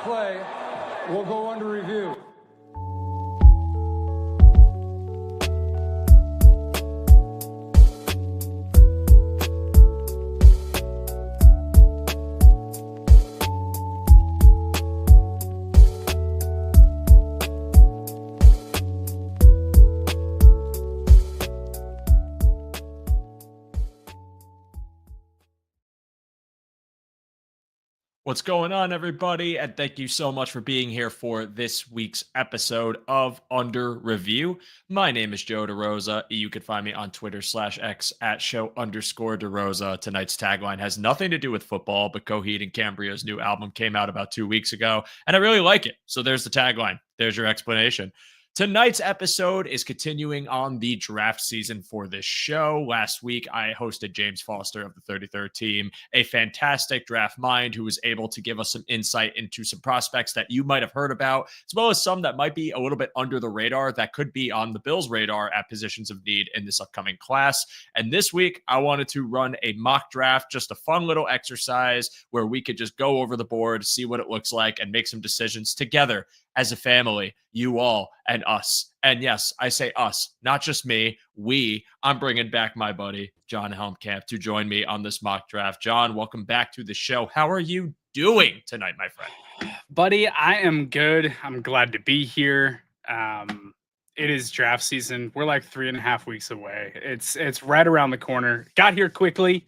play will go under review. What's going on, everybody? And thank you so much for being here for this week's episode of Under Review. My name is Joe DeRosa. You can find me on Twitter/X at @show_DeRosa. Tonight's tagline has nothing to do with football, but Coheed and Cambria's new album came out about 2 weeks ago, and I really like it. So there's the tagline. There's your explanation. Tonight's episode is continuing on the draft season for this show. Last week, I hosted James Foster of the 33rd Team, a fantastic draft mind who was able to give us some insight into some prospects that you might have heard about, as well as some that might be a little bit under the radar that could be on the Bills' radar at positions of need in this upcoming class. And this week, I wanted to run a mock draft, just a fun little exercise where we could just go over the board, see what it looks like, and make some decisions together as a family, you all and us. And yes, I say us, not just me, we. I'm bringing back my buddy, John Helmkamp, to join me on this mock draft. John, welcome back to the show. How are you doing tonight, my friend? Buddy, I am good. I'm glad to be here. It is draft season. We're like 3.5 weeks away. It's right around the corner. Got here quickly.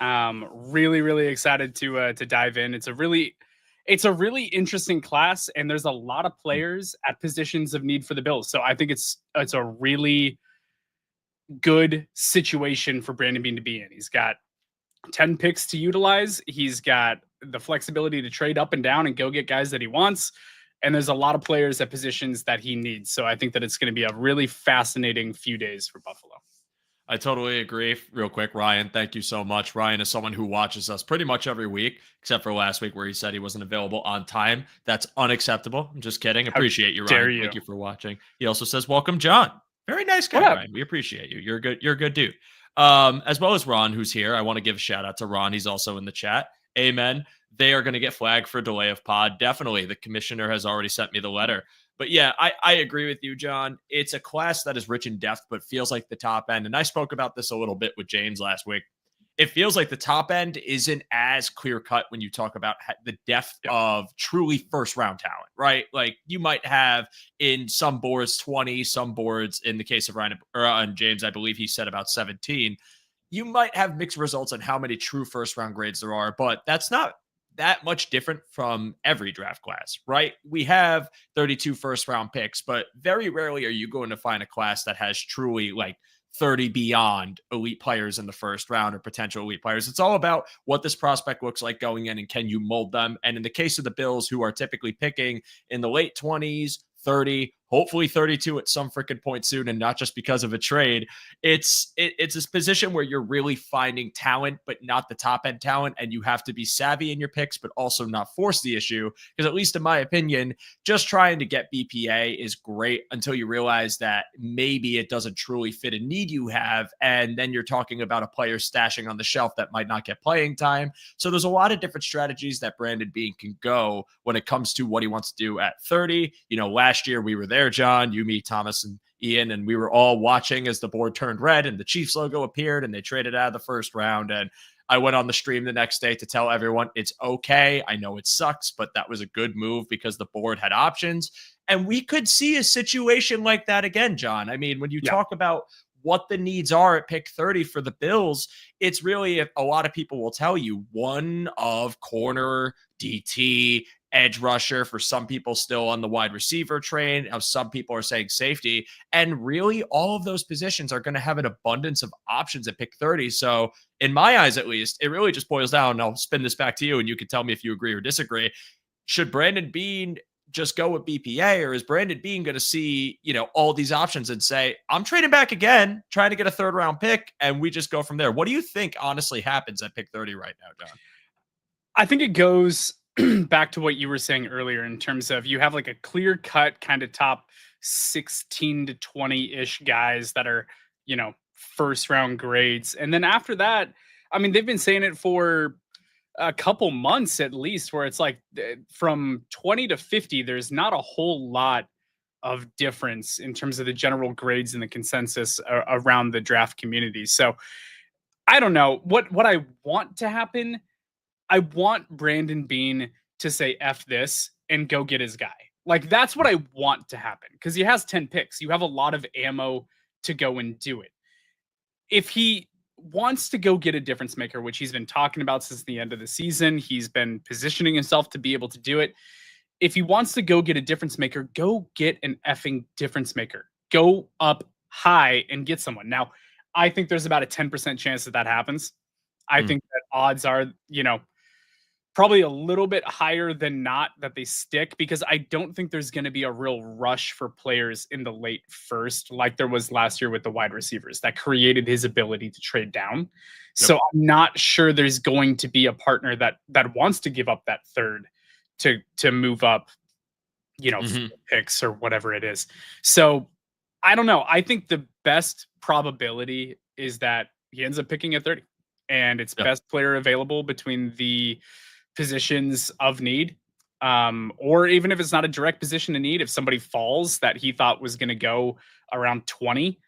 Really excited to dive in. It's a really interesting class, and there's a lot of players at positions of need for the Bills. So I think it's a really good situation for Brandon Beane to be in. He's got 10 picks to utilize. He's got the flexibility to trade up and down and go get guys that he wants. And there's a lot of players at positions that he needs. So I think that it's going to be a really fascinating few days for Buffalo. I totally agree. Real quick, Ryan, thank you so much. Ryan is someone who watches us pretty much every week, except for last week where he said he wasn't available on time. That's unacceptable. I'm just kidding. Appreciate you, Ryan. Thank you for watching. He also says, welcome, John. Very nice guy, Ryan. We appreciate you. You're a good dude. As well as Ron, who's here. I want to give a shout out to Ron. He's also in the chat. Amen. They are going to get flagged for delay of pod. Definitely. The commissioner has already sent me the letter. But yeah, I agree with you, John. It's a class that is rich in depth, but feels like the top end. And I spoke about this a little bit with James last week. It feels like the top end isn't as clear cut when you talk about the depth of truly first round talent, right? Like you might have in some boards 20, some boards in the case of Ryan or on James, I believe he said about 17. You might have mixed results on how many true first round grades there are, but that's not that much different from every draft class, right? We have 32 first round picks, but very rarely are you going to find a class that has truly like 30 beyond elite players in the first round or potential elite players. It's all about what this prospect looks like going in and can you mold them. And in the case of the Bills, who are typically picking in the late 20s, 30, hopefully 32 at some freaking point soon, and not just because of a trade. It's this position where you're really finding talent, but not the top end talent, and you have to be savvy in your picks, but also not force the issue. Because at least in my opinion, just trying to get BPA is great until you realize that maybe it doesn't truly fit a need you have, and then you're talking about a player stashing on the shelf that might not get playing time. So there's a lot of different strategies that Brandon Beane can go when it comes to what he wants to do at 30. You know, last year we were there, John, you, me, Thomas, and Ian, and we were all watching as the board turned red and the Chiefs logo appeared and they traded out of the first round. And I went on the stream the next day to tell everyone it's okay. I know it sucks, but that was a good move because the board had options. And we could see a situation like that again, John. I mean, when you talk about what the needs are at pick 30 for the Bills, it's really, a lot of people will tell you, one of corner, DT, edge rusher, for some people still on the wide receiver train. Some people are saying safety. And really, all of those positions are going to have an abundance of options at pick 30. So in my eyes, at least, it really just boils down, and I'll spin this back to you and you can tell me if you agree or disagree. Should Brandon Beane just go with BPA, or is Brandon Beane going to see, all these options and say, I'm trading back again, trying to get a third round pick, and we just go from there? What do you think honestly happens at pick 30 right now, John? I think it goes back to what you were saying earlier in terms of you have like a clear cut kind of top 16 to 20-ish guys that are, first round grades. And then after that, I mean, they've been saying it for a couple months at least where it's like from 20 to 50, there's not a whole lot of difference in terms of the general grades and the consensus around the draft community. So I don't know what I want to happen. I want Brandon Bean to say F this and go get his guy. Like that's what I want to happen because he has 10 picks. You have a lot of ammo to go and do it. If he wants to go get a difference maker, which he's been talking about since the end of the season, he's been positioning himself to be able to do it. If he wants to go get a difference maker, go get an effing difference maker. Go up high and get someone. Now, I think there's about a 10% chance that happens. I think that odds are, probably a little bit higher than not that they stick because I don't think there's going to be a real rush for players in the late first like there was last year with the wide receivers that created his ability to trade down. Yep. So I'm not sure there's going to be a partner that wants to give up that third to move up, picks or whatever it is. So I don't know. I think the best probability is that he ends up picking at 30 and it's best player available between the positions of need, or even if it's not a direct position of need, if somebody falls that he thought was going to go around 20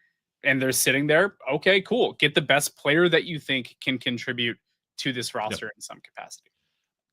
and they're sitting there, okay, cool. Get the best player that you think can contribute to this roster in some capacity.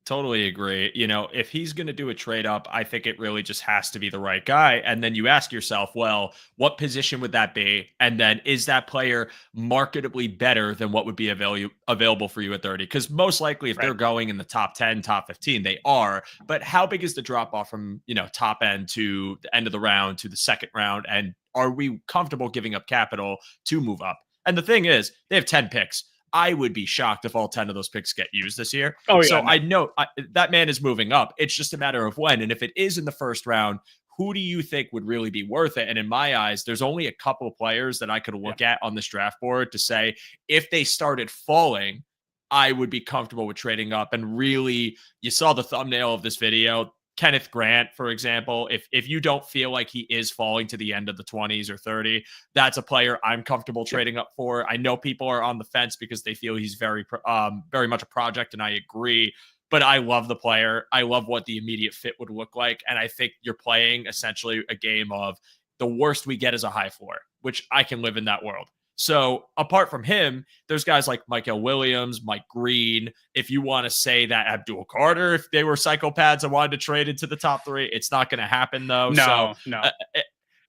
Totally agree. If he's going to do a trade up, I think it really just has to be the right guy. And then you ask yourself, well, what position would that be? And then is that player marketably better than what would be available for you at 30? Because most likely if they're going in the top 10, top 15, they are. But how big is the drop off from, top end to the end of the round to the second round? And are we comfortable giving up capital to move up? And the thing is, they have 10 picks. I would be shocked if all 10 of those picks get used this year. Oh, yeah, so I know that man is moving up. It's just a matter of when. And if it is in the first round, who do you think would really be worth it? And in my eyes, there's only a couple of players that I could look at on this draft board to say, if they started falling, I would be comfortable with trading up. And really, you saw the thumbnail of this video. Kenneth Grant, for example, if you don't feel like he is falling to the end of the 20s or 30, that's a player I'm comfortable trading up for. I know people are on the fence because they feel he's very much a project, and I agree. But I love the player. I love what the immediate fit would look like. And I think you're playing essentially a game of the worst we get is a high floor, which I can live in that world. So apart from him, there's guys like Michael Williams, Mike Green. If you want to say that Abdul Carter, if they were psychopaths and wanted to trade into the top 3, it's not going to happen though. No.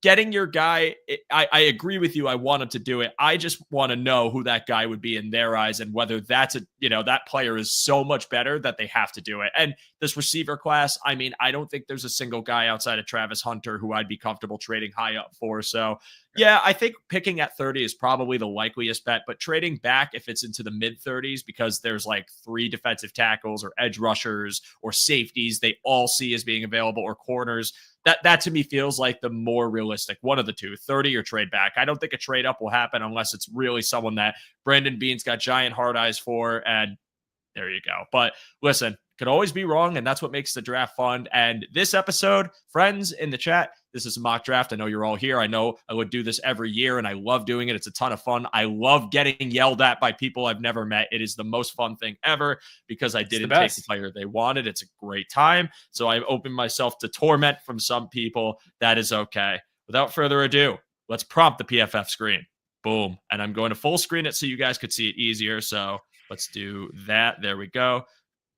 Getting your guy, I agree with you. I want him to do it. I just want to know who that guy would be in their eyes and whether that's that player is so much better that they have to do it. And this receiver class, I mean, I don't think there's a single guy outside of Travis Hunter who I'd be comfortable trading high up for. So yeah, I think picking at 30 is probably the likeliest bet, but trading back if it's into the mid 30s because there's like 3 defensive tackles or edge rushers or safeties they all see as being available or corners. That to me feels like the more realistic one of the two, 30 or trade back. I don't think a trade up will happen unless it's really someone that Brandon Bean's got giant hard eyes for. And there you go. But listen, could always be wrong. And that's what makes the draft fun. And this episode, friends in the chat, this is a mock draft. I know you're all here. I know I would do this every year and I love doing it. It's a ton of fun. I love getting yelled at by people I've never met. It is the most fun thing ever because I didn't take the player they wanted. It's a great time. So I open myself to torment from some people. That is okay. Without further ado, let's prompt the PFF screen. Boom. And I'm going to full screen it so you guys could see it easier. So let's do that. There we go.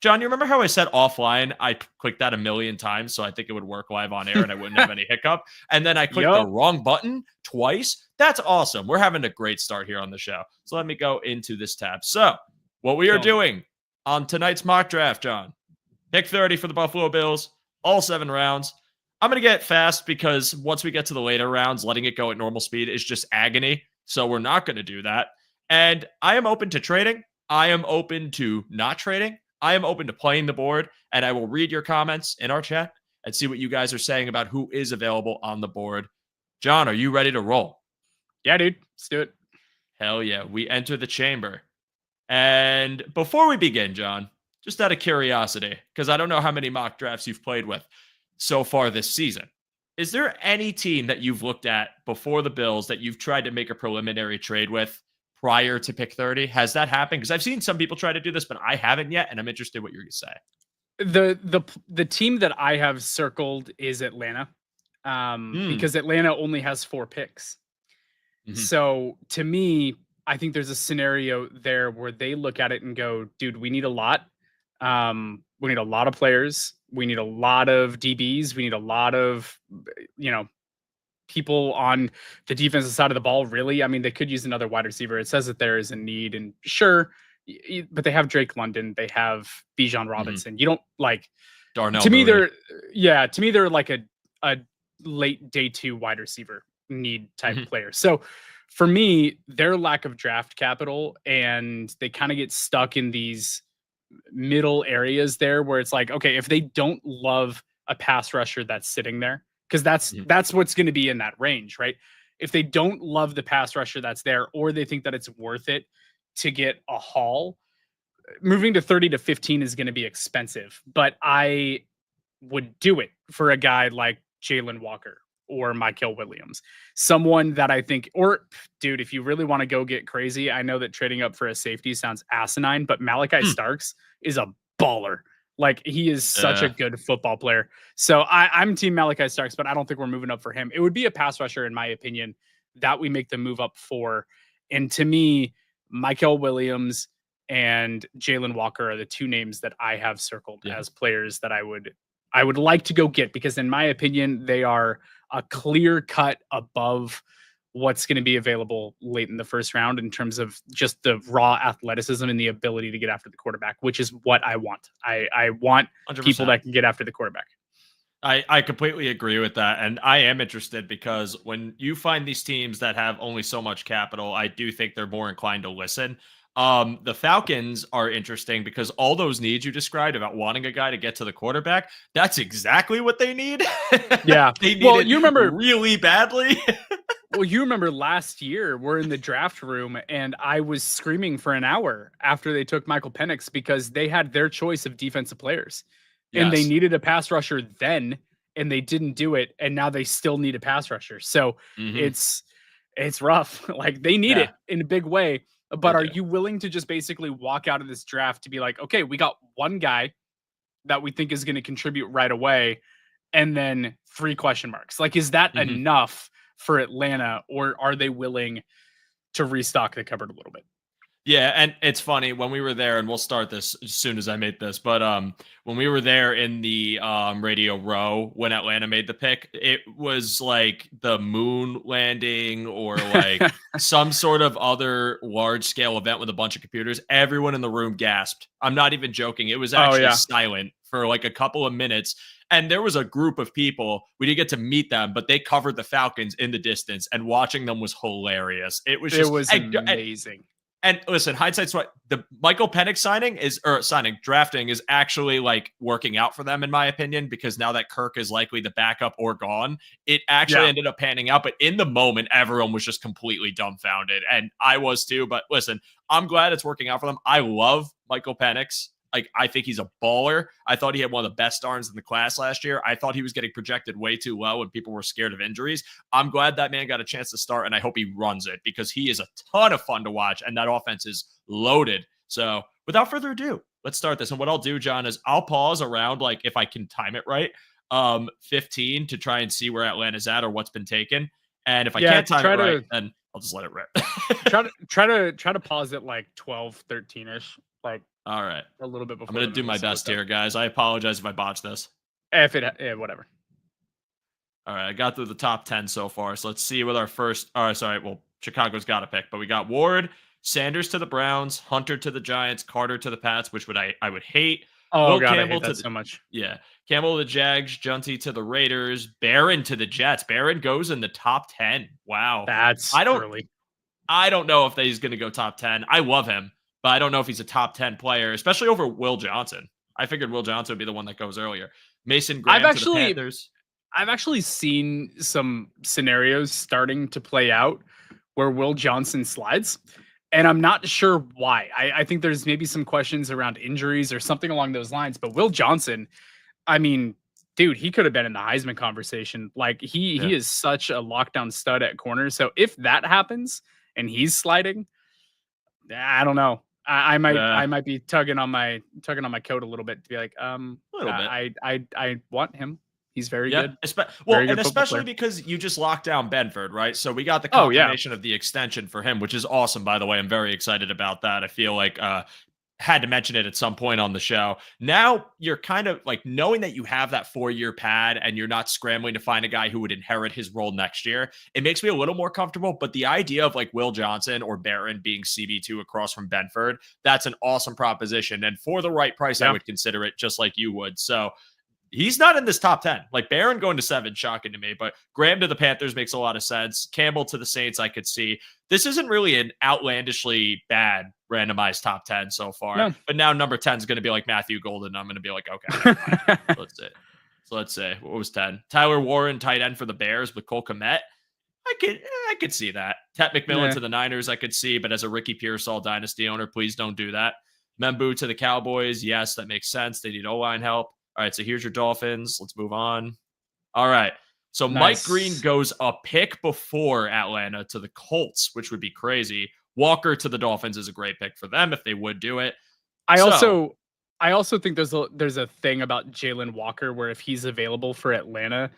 John, you remember how I said offline I clicked that 1,000,000 times so I think it would work live on air and I wouldn't have any hiccup? And then I clicked the wrong button twice? That's awesome. We're having a great start here on the show. So let me go into this tab. So what we are doing on tonight's mock draft, John, pick 30 for the Buffalo Bills, all 7 rounds. I'm going to get fast because once we get to the later rounds, letting it go at normal speed is just agony. So we're not going to do that. And I am open to trading. I am open to not trading. I am open to playing the board, and I will read your comments in our chat and see what you guys are saying about who is available on the board. John, are you ready to roll? Yeah, dude. Let's do it. Hell yeah. We enter the chamber. And before we begin, John, just out of curiosity, because I don't know how many mock drafts you've played with so far this season, is there any team that you've looked at before the Bills that you've tried to make a preliminary trade with prior to pick 30? Has that happened? Because I've seen some people try to do this, but I haven't yet, and I'm interested what you're going to say. The team that I have circled is Atlanta, because Atlanta only has 4 picks. So to me, I think there's a scenario there where they look at it and go, dude, we need a lot. We need a lot of players. We need a lot of DBs. We need a lot of, people on the defensive side of the ball. Really, I mean, they could use another wide receiver. It says that there is a need, and sure, but they have Drake London. They have Bijan Robinson. You don't like Darnell to me. Mooney. They're like a late day 2 wide receiver need type player. So for me, their lack of draft capital, and they kind of get stuck in these middle areas there where it's like, okay, if they don't love a pass rusher that's sitting there, because that's what's going to be in that range, right? If they don't love the pass rusher that's there, or they think that it's worth it to get a haul, moving to 30 to 15 is going to be expensive. But I would do it for a guy like Jalen Walker or Mykel Williams, someone that I think, or dude, if you really want to go get crazy, I know that trading up for a safety sounds asinine, but Malachi Starks is a baller. Like, he is such a good football player. So I'm team Malachi Starks, but I don't think we're moving up for him. It would be a pass rusher, in my opinion, that we make the move up for. And to me, Mykel Williams and Jalen Walker are the 2 names that I have circled as players that I would like to go get, because in my opinion, they are a clear cut above what's going to be available late in the first round in terms of just the raw athleticism and the ability to get after the quarterback, which is what I want. I want 100%. People that can get after the quarterback. I completely agree with that. And I am interested because when you find these teams that have only so much capital, I do think they're more inclined to listen. The Falcons are interesting because all those needs you described about wanting a guy to get to the quarterback, that's exactly what they need. Yeah. They need it, you remember, really badly. Well, you remember last year we're in the draft room and I was screaming for an hour after they took Michael Penix because they had their choice of defensive players and they needed a pass rusher then, and they didn't do it. And now they still need a pass rusher. So it's rough. Like, they need it in a big way. But are you willing to just basically walk out of this draft to be like, okay, we got one guy that we think is going to contribute right away, and then 3 question marks? Like, is that enough for Atlanta, or are they willing to restock the cupboard a little bit? Yeah, and it's funny, when we were there, and we'll start this as soon as I made this, but when we were there in the Radio Row when Atlanta made the pick, it was like the moon landing or like some sort of other large-scale event with a bunch of computers. Everyone in the room gasped. I'm not even joking. It was actually silent for like a couple of minutes. And there was a group of people, we didn't get to meet them, but they covered the Falcons in the distance, and watching them was hilarious. It was amazing. And listen, hindsight's what the Michael Penix drafting is actually like working out for them, in my opinion, because now that Kirk is likely the backup or gone, it actually ended up panning out. But in the moment, everyone was just completely dumbfounded. And I was too. But listen, I'm glad it's working out for them. I love Michael Penix. Like, I think he's a baller. I thought he had one of the best arms in the class last year. I thought he was getting projected way too low and people were scared of injuries. I'm glad that man got a chance to start, and I hope he runs it because he is a ton of fun to watch, and that offense is loaded. So without further ado, let's start this. And what I'll do, John, is I'll pause around, like, if I can time it right, 15 to try and see where Atlanta's at or what's been taken. And if I can't time it right, then I'll just let it rip. try to pause it like 12, 13-ish. Like, all right, a little bit before. I'm going to do my best here, guys. I apologize if I botch this. Whatever. All right, I got through the top 10 so far. So let's see with our first. All right, sorry. Well, Chicago's got a pick, but we got Ward, Sanders to the Browns, Hunter to the Giants, Carter to the Pats, which I would hate. Oh, God, Campbell, I hate that so much. Yeah. Campbell to the Jags, Junty to the Raiders, Barron to the Jets. Barron goes in the top 10. Wow. That's early. I don't know if he's going to go top 10. I love him, but I don't know if he's a top 10 player, especially over Will Johnson. I figured Will Johnson would be the one that goes earlier. Mason Graham to the Panthers. I've actually seen some scenarios starting to play out where Will Johnson slides, and I'm not sure why. I think there's maybe some questions around injuries or something along those lines, but Will Johnson, I mean, dude, he could have been in the Heisman conversation. Like, he is such a lockdown stud at corner. So if that happens and he's sliding, I don't know. I might Yeah. I might be tugging on my coat a little bit to be like, A little bit. I want him. He's very Yeah. good. Well, Very and good football especially player. because you just locked down Benford, right? So we got the Oh yeah. confirmation of the extension for him, which is awesome, by the way. I'm very excited about that. I feel like had to mention it at some point on the show. Now you're kind of like knowing that you have that 4-year pad and you're not scrambling to find a guy who would inherit his role next year. It makes me a little more comfortable. But the idea of like Will Johnson or Barron being CB2 across from Benford, that's an awesome proposition. And for the right price, I Yeah. would consider it just like you would. So he's not in this top 10. Like Barron going to 7, shocking to me, but Graham to the Panthers makes a lot of sense. Campbell to the Saints, I could see. This isn't really an outlandishly bad randomized top 10 so far. No. But now number 10 is going to be like Matthew Golden. I'm going to be like, okay, fine. Let's say what was 10? Tyler Warren, tight end for the Bears with Cole Kmet. I could see that. Tet McMillan to the Niners, I could see, but as a Ricky Pearsall dynasty owner, please don't do that. Membu to the Cowboys, yes, that makes sense. They need O-line help. All right, so here's your Dolphins. Let's move on. All right. So Nice. Mike Green goes a pick before Atlanta to the Colts, which would be crazy. Walker to the Dolphins is a great pick for them if they would do it. I also think there's a thing about Jalen Walker where if he's available for Atlanta,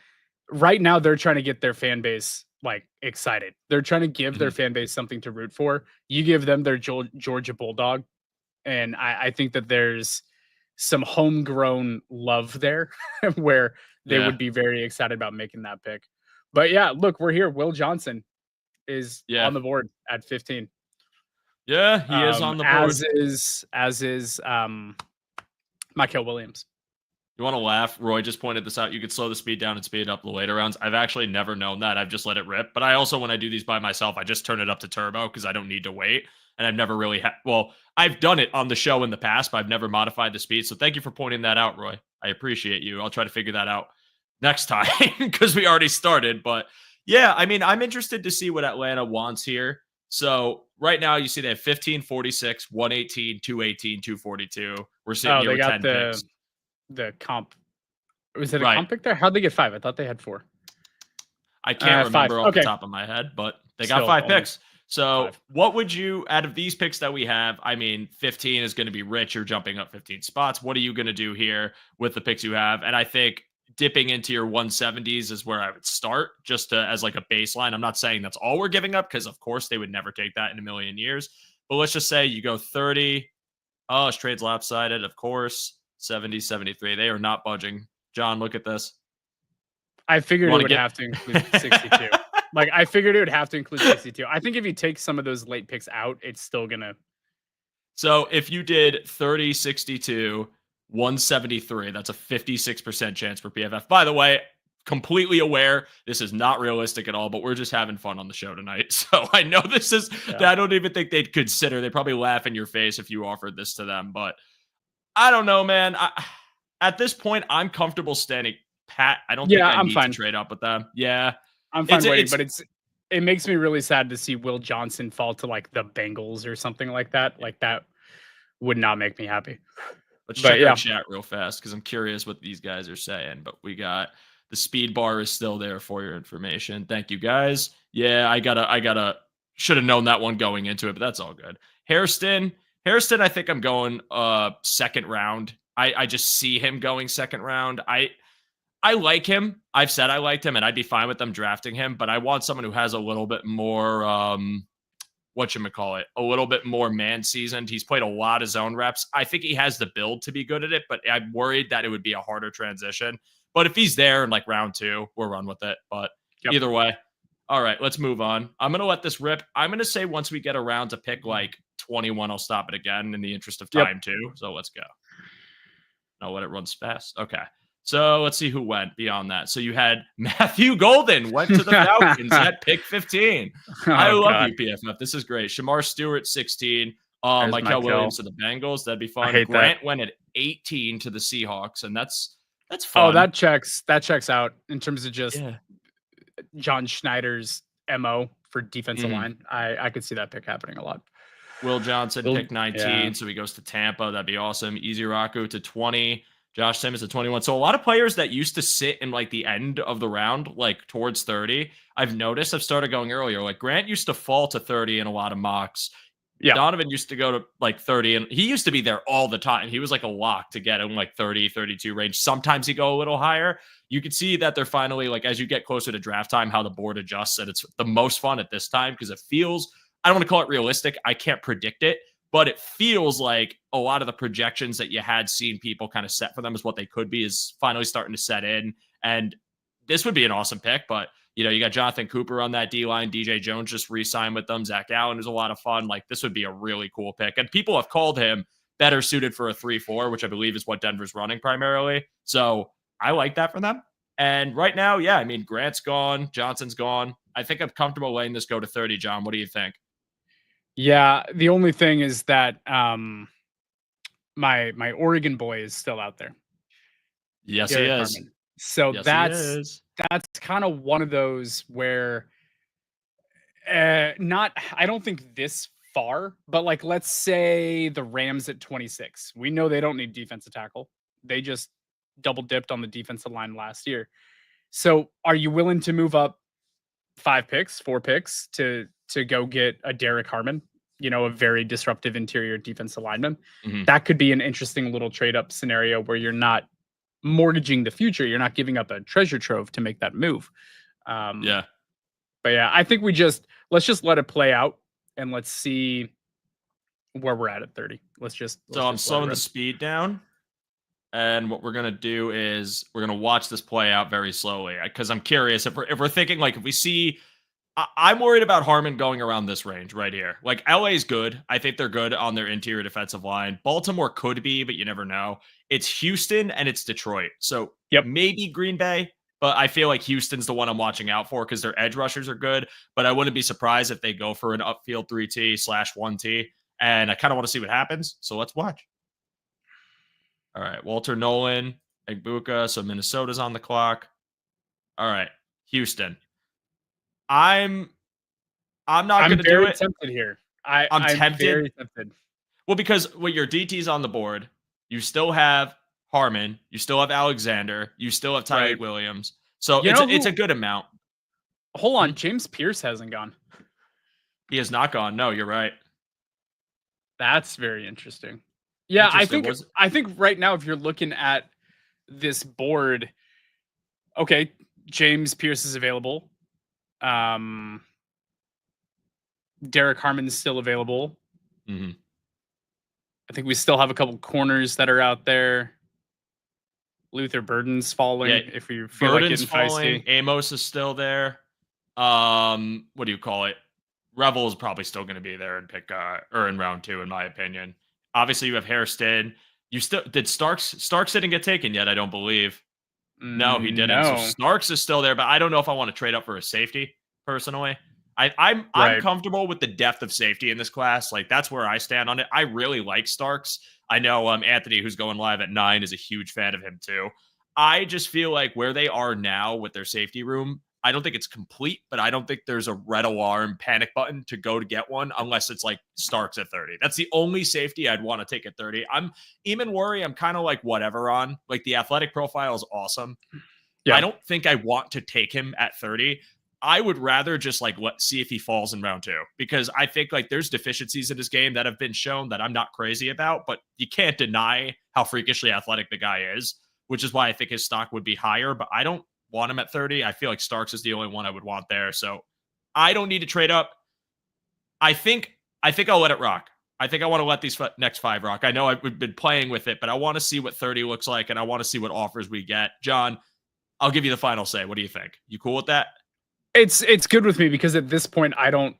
right now they're trying to get their fan base like excited. They're trying to give their fan base something to root for. You give them their Georgia Bulldog, and I think that there's some homegrown love there where they would be very excited about making that pick. But yeah, look, we're here. Will Johnson is on the board at 15. Yeah, he is on the board. As is Michael Williams. You want to laugh? Roy just pointed this out. You could slow the speed down and speed up the later rounds. I've actually never known that. I've just let it rip. But I also, when I do these by myself, I just turn it up to turbo because I don't need to wait. And I've never really I've done it on the show in the past, but I've never modified the speed. So thank you for pointing that out, Roy. I appreciate you. I'll try to figure that out next time because we already started. But yeah, I mean, I'm interested to see what Atlanta wants here. So right now you see they have 15, 46, 118, 218, 242. We're sitting here with 10 picks. The comp. Was it a comp pick there? How'd they get 5? I thought they had 4. I can't remember off the top of my head, but they got 5 picks. So what would you, out of these picks that we have, I mean, 15 is going to be rich. You're jumping up 15 spots. What are you going to do here with the picks you have? And I think dipping into your 170s is where I would start just as like a baseline. I'm not saying that's all we're giving up because, of course, they would never take that in a million years. But let's just say you go 30. Oh, it's trades lopsided, of course. 70, 73. They are not budging. John, look at this. I figured it would have to include 62. Like, I figured it would have to include 62. I think if you take some of those late picks out, it's still going to. So if you did 30, 62, 173, that's a 56% chance for PFF. By the way, completely aware this is not realistic at all, but we're just having fun on the show tonight. So I know this is, I don't even think they'd consider. They'd probably laugh in your face if you offered this to them, but I don't know, man. At this point, I'm comfortable standing pat. I don't think I need to trade up with them. Yeah. I'm fine waiting, but it makes me really sad to see Will Johnson fall to like the Bengals or something like that. Like that would not make me happy. Let's check our chat real fast because I'm curious what these guys are saying. But we got the speed bar is still there for your information. Thank you guys. Yeah, I should have known that one going into it, but that's all good. Hairston, I think I'm going second round. I just see him going second round. I like him. I've said I liked him, and I'd be fine with them drafting him, but I want someone who has a little bit more, a little bit more man-seasoned. He's played a lot of zone reps. I think he has the build to be good at it, but I'm worried that it would be a harder transition. But if he's there in like round 2, we'll run with it. But either way, all right, let's move on. I'm going to let this rip. I'm going to say once we get around to pick like 21, I'll stop it again in the interest of time too. So let's go. I'll let it run fast. Okay. So let's see who went beyond that. So you had Matthew Golden went to the Falcons at pick 15. I love you, PFF. This is great. Shamar Stewart, 16. Michael Williams to the Bengals. That'd be fun. Grant went at 18 to the Seahawks, and that's fun. Oh, that checks out in terms of just John Schneider's MO for defensive line. I could see that pick happening a lot. Will Johnson, pick 19, so he goes to Tampa. That'd be awesome. Easy Raku to 20. Josh Simmons at 21. So a lot of players that used to sit in like the end of the round, like towards 30, I've noticed have started going earlier. Like Grant used to fall to 30 in a lot of mocks. Yeah. Donovan used to go to like 30, and he used to be there all the time. He was like a lock to get him like 30, 32 range. Sometimes he go a little higher. You could see that they're finally like, as you get closer to draft time, how the board adjusts, and it's the most fun at this time because it feels, I don't want to call it realistic. I can't predict it, but it feels like a lot of the projections that you had seen people kind of set for them as what they could be is finally starting to set in. And this would be an awesome pick, but you got Jonathan Cooper on that D line. DJ Jones just re-signed with them. Zach Allen is a lot of fun. Like, this would be a really cool pick. And people have called him better suited for a 3-4, which I believe is what Denver's running primarily. So I like that for them. And right now, yeah, I mean, Grant's gone. Johnson's gone. I think I'm comfortable letting this go to 30, John. What do you think? Yeah. The only thing is that my Oregon boy is still out there. Yes, Derek he is. Harmon. So yes, that's kind of one of those where I don't think this far, but like, let's say the Rams at 26. We know they don't need defensive tackle. They just double dipped on the defensive line last year. So are you willing to move up 4 picks to go get a Derek Harmon, a very disruptive interior defensive lineman? Mm-hmm. That could be an interesting little trade up scenario where you're not mortgaging the future. You're not giving up a treasure trove to make that move. Yeah. But yeah, I think let's just let it play out and let's see where we're at 30. So I'm slowing the speed down. And what we're going to do is we're going to watch this play out very slowly because I'm curious if we're thinking like if we see, I'm worried about Harmon going around this range right here. Like LA is good. I think they're good on their interior defensive line. Baltimore could be, but you never know. It's Houston and it's Detroit. So maybe Green Bay, but I feel like Houston's the one I'm watching out for because their edge rushers are good. But I wouldn't be surprised if they go for an upfield 3T/1T. And I kind of want to see what happens. So let's watch. All right, Walter Nolan, Egbuka. So Minnesota's on the clock. All right, Houston. I'm not going to do it. Tempted here. I'm tempted. Very tempted. Well, because your DT's on the board, you still have Harmon, you still have Alexander, you still have Tyreek Williams. So it's a good amount. Hold on, James Pierce hasn't gone. He has not gone. No, you're right. That's very interesting. Yeah, I think right now, if you're looking at this board, okay, James Pierce is available. Derek Harmon is still available. Mm-hmm. I think we still have a couple corners that are out there. Luther Burden's falling. Yeah, if you feel Burden's like getting falling. feisty. Amos is still there. What do you call it? Revel is probably still going to be there and pick or in round 2, in my opinion. Obviously, you have Hairston. Did Starks didn't get taken yet? I don't believe. No, he didn't. No. So Starks is still there, but I don't know if I want to trade up for a safety personally. I'm comfortable with the depth of safety in this class. Like that's where I stand on it. I really like Starks. I know Anthony, who's going live at 9, is a huge fan of him too. I just feel like where they are now with their safety room, I don't think it's complete, but I don't think there's a red alarm panic button to go to get one unless it's like Starks at 30. That's the only safety I'd want to take at 30. I'm kind of like whatever on. Like the athletic profile is awesome. Yeah. I don't think I want to take him at 30. I would rather just like see if he falls in round 2 because I think like there's deficiencies in his game that have been shown that I'm not crazy about, but you can't deny how freakishly athletic the guy is, which is why I think his stock would be higher, but I don't want him at 30. I feel like Starks is the only one I would want there. So I don't need to trade up. I think I'll let it rock. I think I want to let these next 5 rock. I know I've been playing with it, but I want to see what 30 looks like and I want to see what offers we get. John, I'll give you the final say. What do you think? You cool with that? It's good with me because at this point I don't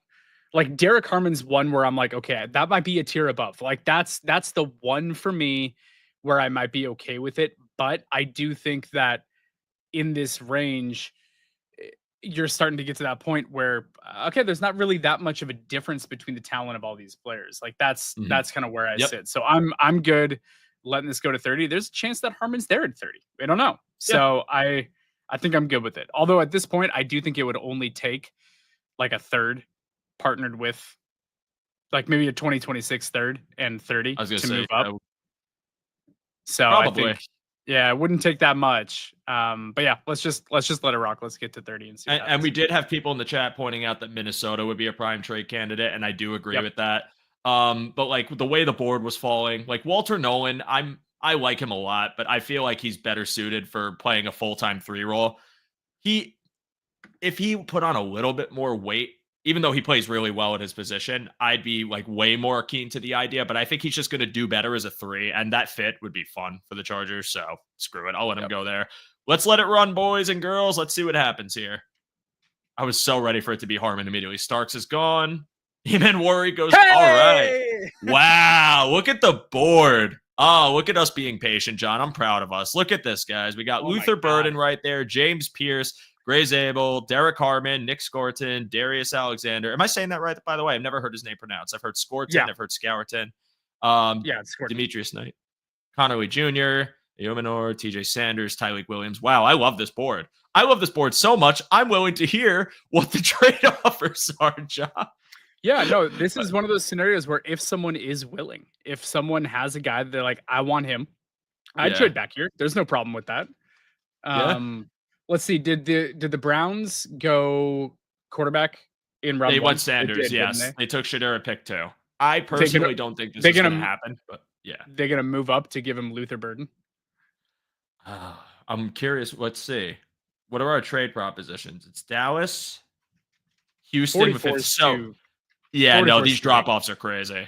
like Derek Harmon's one where I'm like, okay, that might be a tier above. Like that's the one for me where I might be okay with it. But I do think that in this range, you're starting to get to that point where, okay, there's not really that much of a difference between the talent of all these players. Like that's kind of where I sit. So I'm good letting this go to 30. There's a chance that Harmon's there at 30. I don't know. So I think I'm good with it. Although at this point, I do think it would only take like a third partnered with like maybe a 2026 third and 30 to move up. So probably. I think, it wouldn't take that much. But yeah, let's just let it rock. Let's get to 30 and see. And we did have people in the chat pointing out that Minnesota would be a prime trade candidate, and I do agree with that. But like the way the board was falling, like Walter Nolan, I like him a lot, but I feel like he's better suited for playing a full-time 3 role. If he put on a little bit more weight, even though he plays really well at his position, I'd be like way more keen to the idea. But I think he's just going to do better as a 3, and that fit would be fun for the Chargers. So screw it. I'll let him go there. Let's let it run, boys and girls. Let's see what happens here. I was so ready for it to be Harmon immediately. Starks is gone. Eamon Worry goes, Hey! all right. Wow. Look at the board. Oh, look at us being patient, John. I'm proud of us. Look at this, guys. We got Luther Burden right there, James Pierce, Gray Zabel, Derek Harmon, Nick Scorton, Darius Alexander. Am I saying that right, by the way? I've never heard his name pronounced. I've heard Scorton. I've heard Scourton. It's Scorton. Demetrius Knight, Connerly Jr., Yominor, TJ Sanders, Tyleek Williams. Wow, I love this board. I love this board so much, I'm willing to hear what the trade offers are, John. Yeah, no, this is one of those scenarios where if someone is willing, if someone has a guy that they're like, I want him, I'd trade back here. There's no problem with that. Let's see. Did the Browns go quarterback in round 1? They went Sanders, yes. They took Shedeur at pick 2. I personally don't think this is going to happen, but yeah. They're going to move up to give him Luther Burden. I'm curious. Let's see. What are our trade propositions? It's Dallas, Houston with 50. So, yeah, no, these drop-offs are crazy.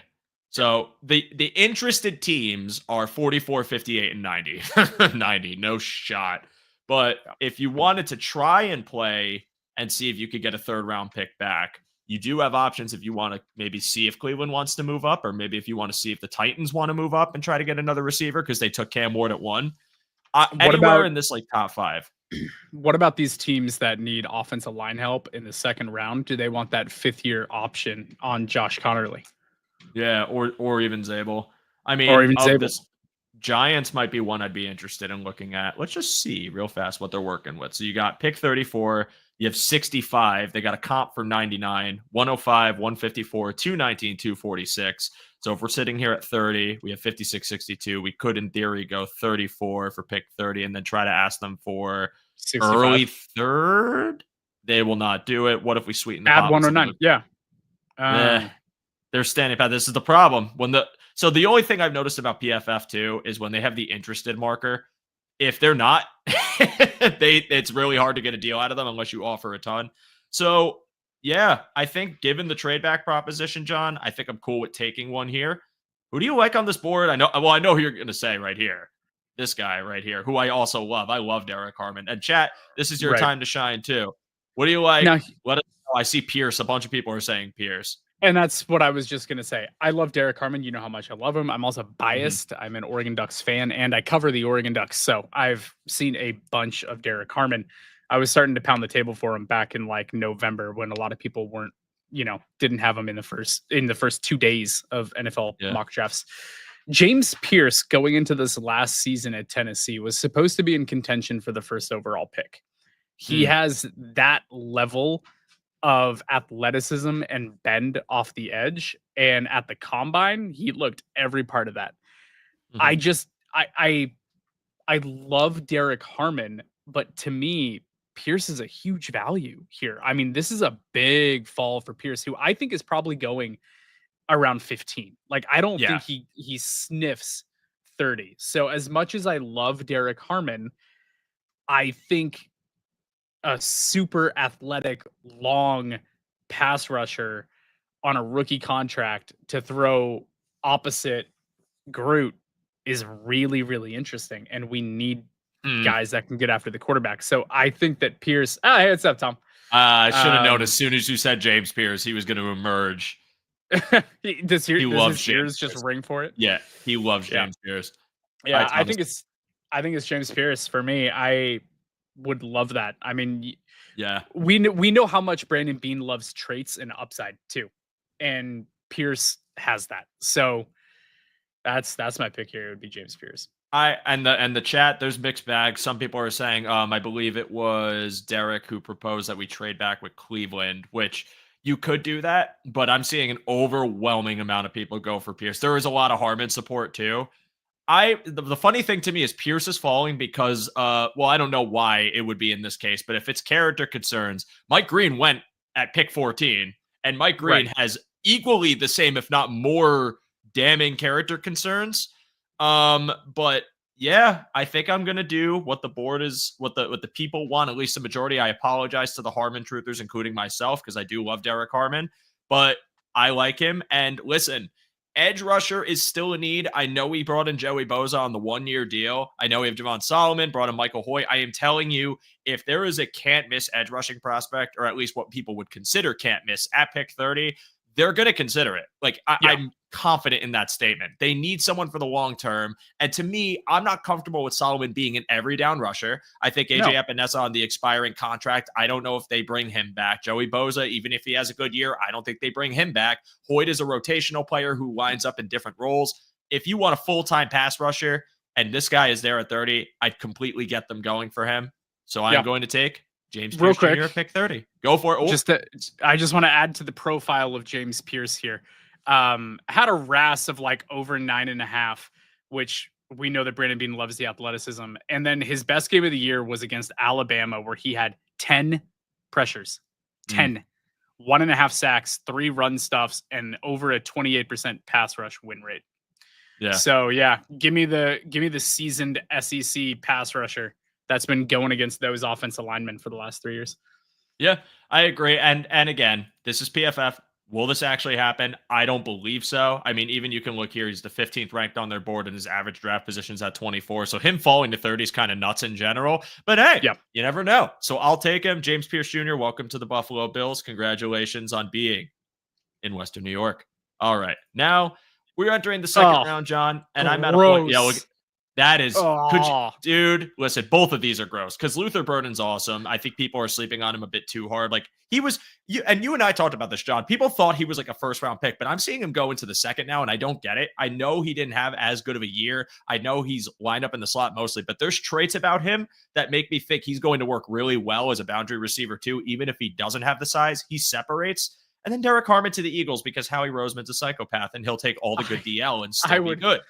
So the interested teams are 44, 58, and 90. 90, no shot. But if you wanted to try and play and see if you could get a 3rd-round pick back, you do have options if you want to maybe see if Cleveland wants to move up, or maybe if you want to see if the Titans want to move up and try to get another receiver because they took Cam Ward at 1. Anywhere in this like top 5. What about these teams that need offensive line help in the 2nd round? Do they want that 5th-year option on Josh Connerly? Yeah, or even Zabel. I mean, or even Zabel. Giants might be one I'd be interested in looking at. Let's just see real fast what they're working with. So you got pick 34, you have 65. They got a comp for 99, 105, 154, 219, 246. So if we're sitting here at 30, we have 56, 62. We could, in theory, go 34 for pick 30 and then try to ask them for 65. Early 3rd. They will not do it. What if we sweeten the add 109? Yeah. They're standing pat. This is the problem. So the only thing I've noticed about PFF too is when they have the interested marker, if they're not, it's really hard to get a deal out of them unless you offer a ton. So yeah, I think given the trade back proposition, John, I think I'm cool with taking one here. Who do you like on this board? I know who you're going to say right here. This guy right here, who I also love. I love Derek Harmon. And chat, this is your time to shine too. What do you like? Let us know. I see Pierce. A bunch of people are saying Pierce. And that's what I was just going to say. I love Derek Harmon. You know how much I love him. I'm also biased. I'm an Oregon Ducks fan, and I cover the Oregon Ducks. So I've seen a bunch of Derek Harmon. I was starting to pound the table for him back in like November when a lot of people weren't, didn't have him in the first 2 days of NFL mock drafts. James Pierce, going into this last season at Tennessee, was supposed to be in contention for the first overall pick. He has that level of athleticism and bend off the edge, and at the combine he looked every part of that. I love Derek Harmon, but to me Pierce is a huge value here. I mean, this is a big fall for Pierce, who I think is probably going around 15. Like, I don't think he sniffs 30. So as much as I love Derek Harmon, I think a super athletic, long pass rusher on a rookie contract to throw opposite Groot is really, really interesting. And we need guys that can get after the quarterback. So I think that Pierce, hey, what's up, Tom? I should have known as soon as you said James Pierce, he was going to emerge. Does his ears just ring for it? Yeah, he loves James Pierce. Yeah, I think it's James Pierce for me. I would love that. I mean, we know how much Brandon Beane loves traits and upside too, and Pierce has that. So that's my pick here. It would be James Pierce. And the chat, there's mixed bags. Some people are saying, I believe it was Derek who proposed that we trade back with Cleveland, which you could do that, but I'm seeing an overwhelming amount of people go for Pierce. There is a lot of Harmon support too. The funny thing to me is Pierce is falling because, I don't know why it would be in this case, but if it's character concerns, Mike Green went at pick 14, and Mike Green has equally the same, if not more damning character concerns. But yeah, I think I'm gonna do what the board is, what the people want, at least the majority. I apologize to the Harmon truthers, including myself, because I do love Derek Harmon, but I like him. And listen, edge rusher is still a need. I know we brought in Joey Bosa on the 1-year deal. I know we have Javon Solomon, brought in Michael Hoy. I am telling you, if there is a can't miss edge rushing prospect, or at least what people would consider can't miss at pick 30, they're going to consider it. Like, I'm confident in that statement. They need someone for the long term. And to me, I'm not comfortable with Solomon being an every down rusher. I think AJ Epinesa on the expiring contract, I don't know if they bring him back. Joey Bosa, even if he has a good year, I don't think they bring him back. Hoyt is a rotational player who lines up in different roles. If you want a full-time pass rusher and this guy is there at 30, I'd completely get them going for him. So I'm going to take James Pierce Jr. at pick 30. Go for it. I just want to add to the profile of James Pierce here. Had a RAS of like over 9.5, which we know that Brandon Bean loves the athleticism. And then his best game of the year was against Alabama, where he had 10 pressures, 10, 1.5 sacks, 3 run stuffs, and over a 28% pass rush win rate. Yeah. So give me the seasoned SEC pass rusher that's been going against those offensive linemen for the last 3 years. Yeah, I agree. And again, this is PFF. Will this actually happen? I don't believe so. I mean, even you can look here. He's the 15th ranked on their board, and his average draft position's at 24. So him falling to 30 is kind of nuts in general. But hey, you never know. So I'll take him. James Pierce Jr., welcome to the Buffalo Bills. Congratulations on being in Western New York. All right. Now we're entering the second round, John, and I'm at a point. Yeah, look, that is, dude, listen, both of these are gross because Luther Burden's awesome. I think people are sleeping on him a bit too hard. Like, he was, you and I talked about this, John. People thought he was like a first round pick, but I'm seeing him go into the second now, and I don't get it. I know he didn't have as good of a year. I know he's lined up in the slot mostly, but there's traits about him that make me think he's going to work really well as a boundary receiver too, even if he doesn't have the size. He separates. And then Derek Harmon to the Eagles because Howie Roseman's a psychopath, and he'll take all the good DL and still be good.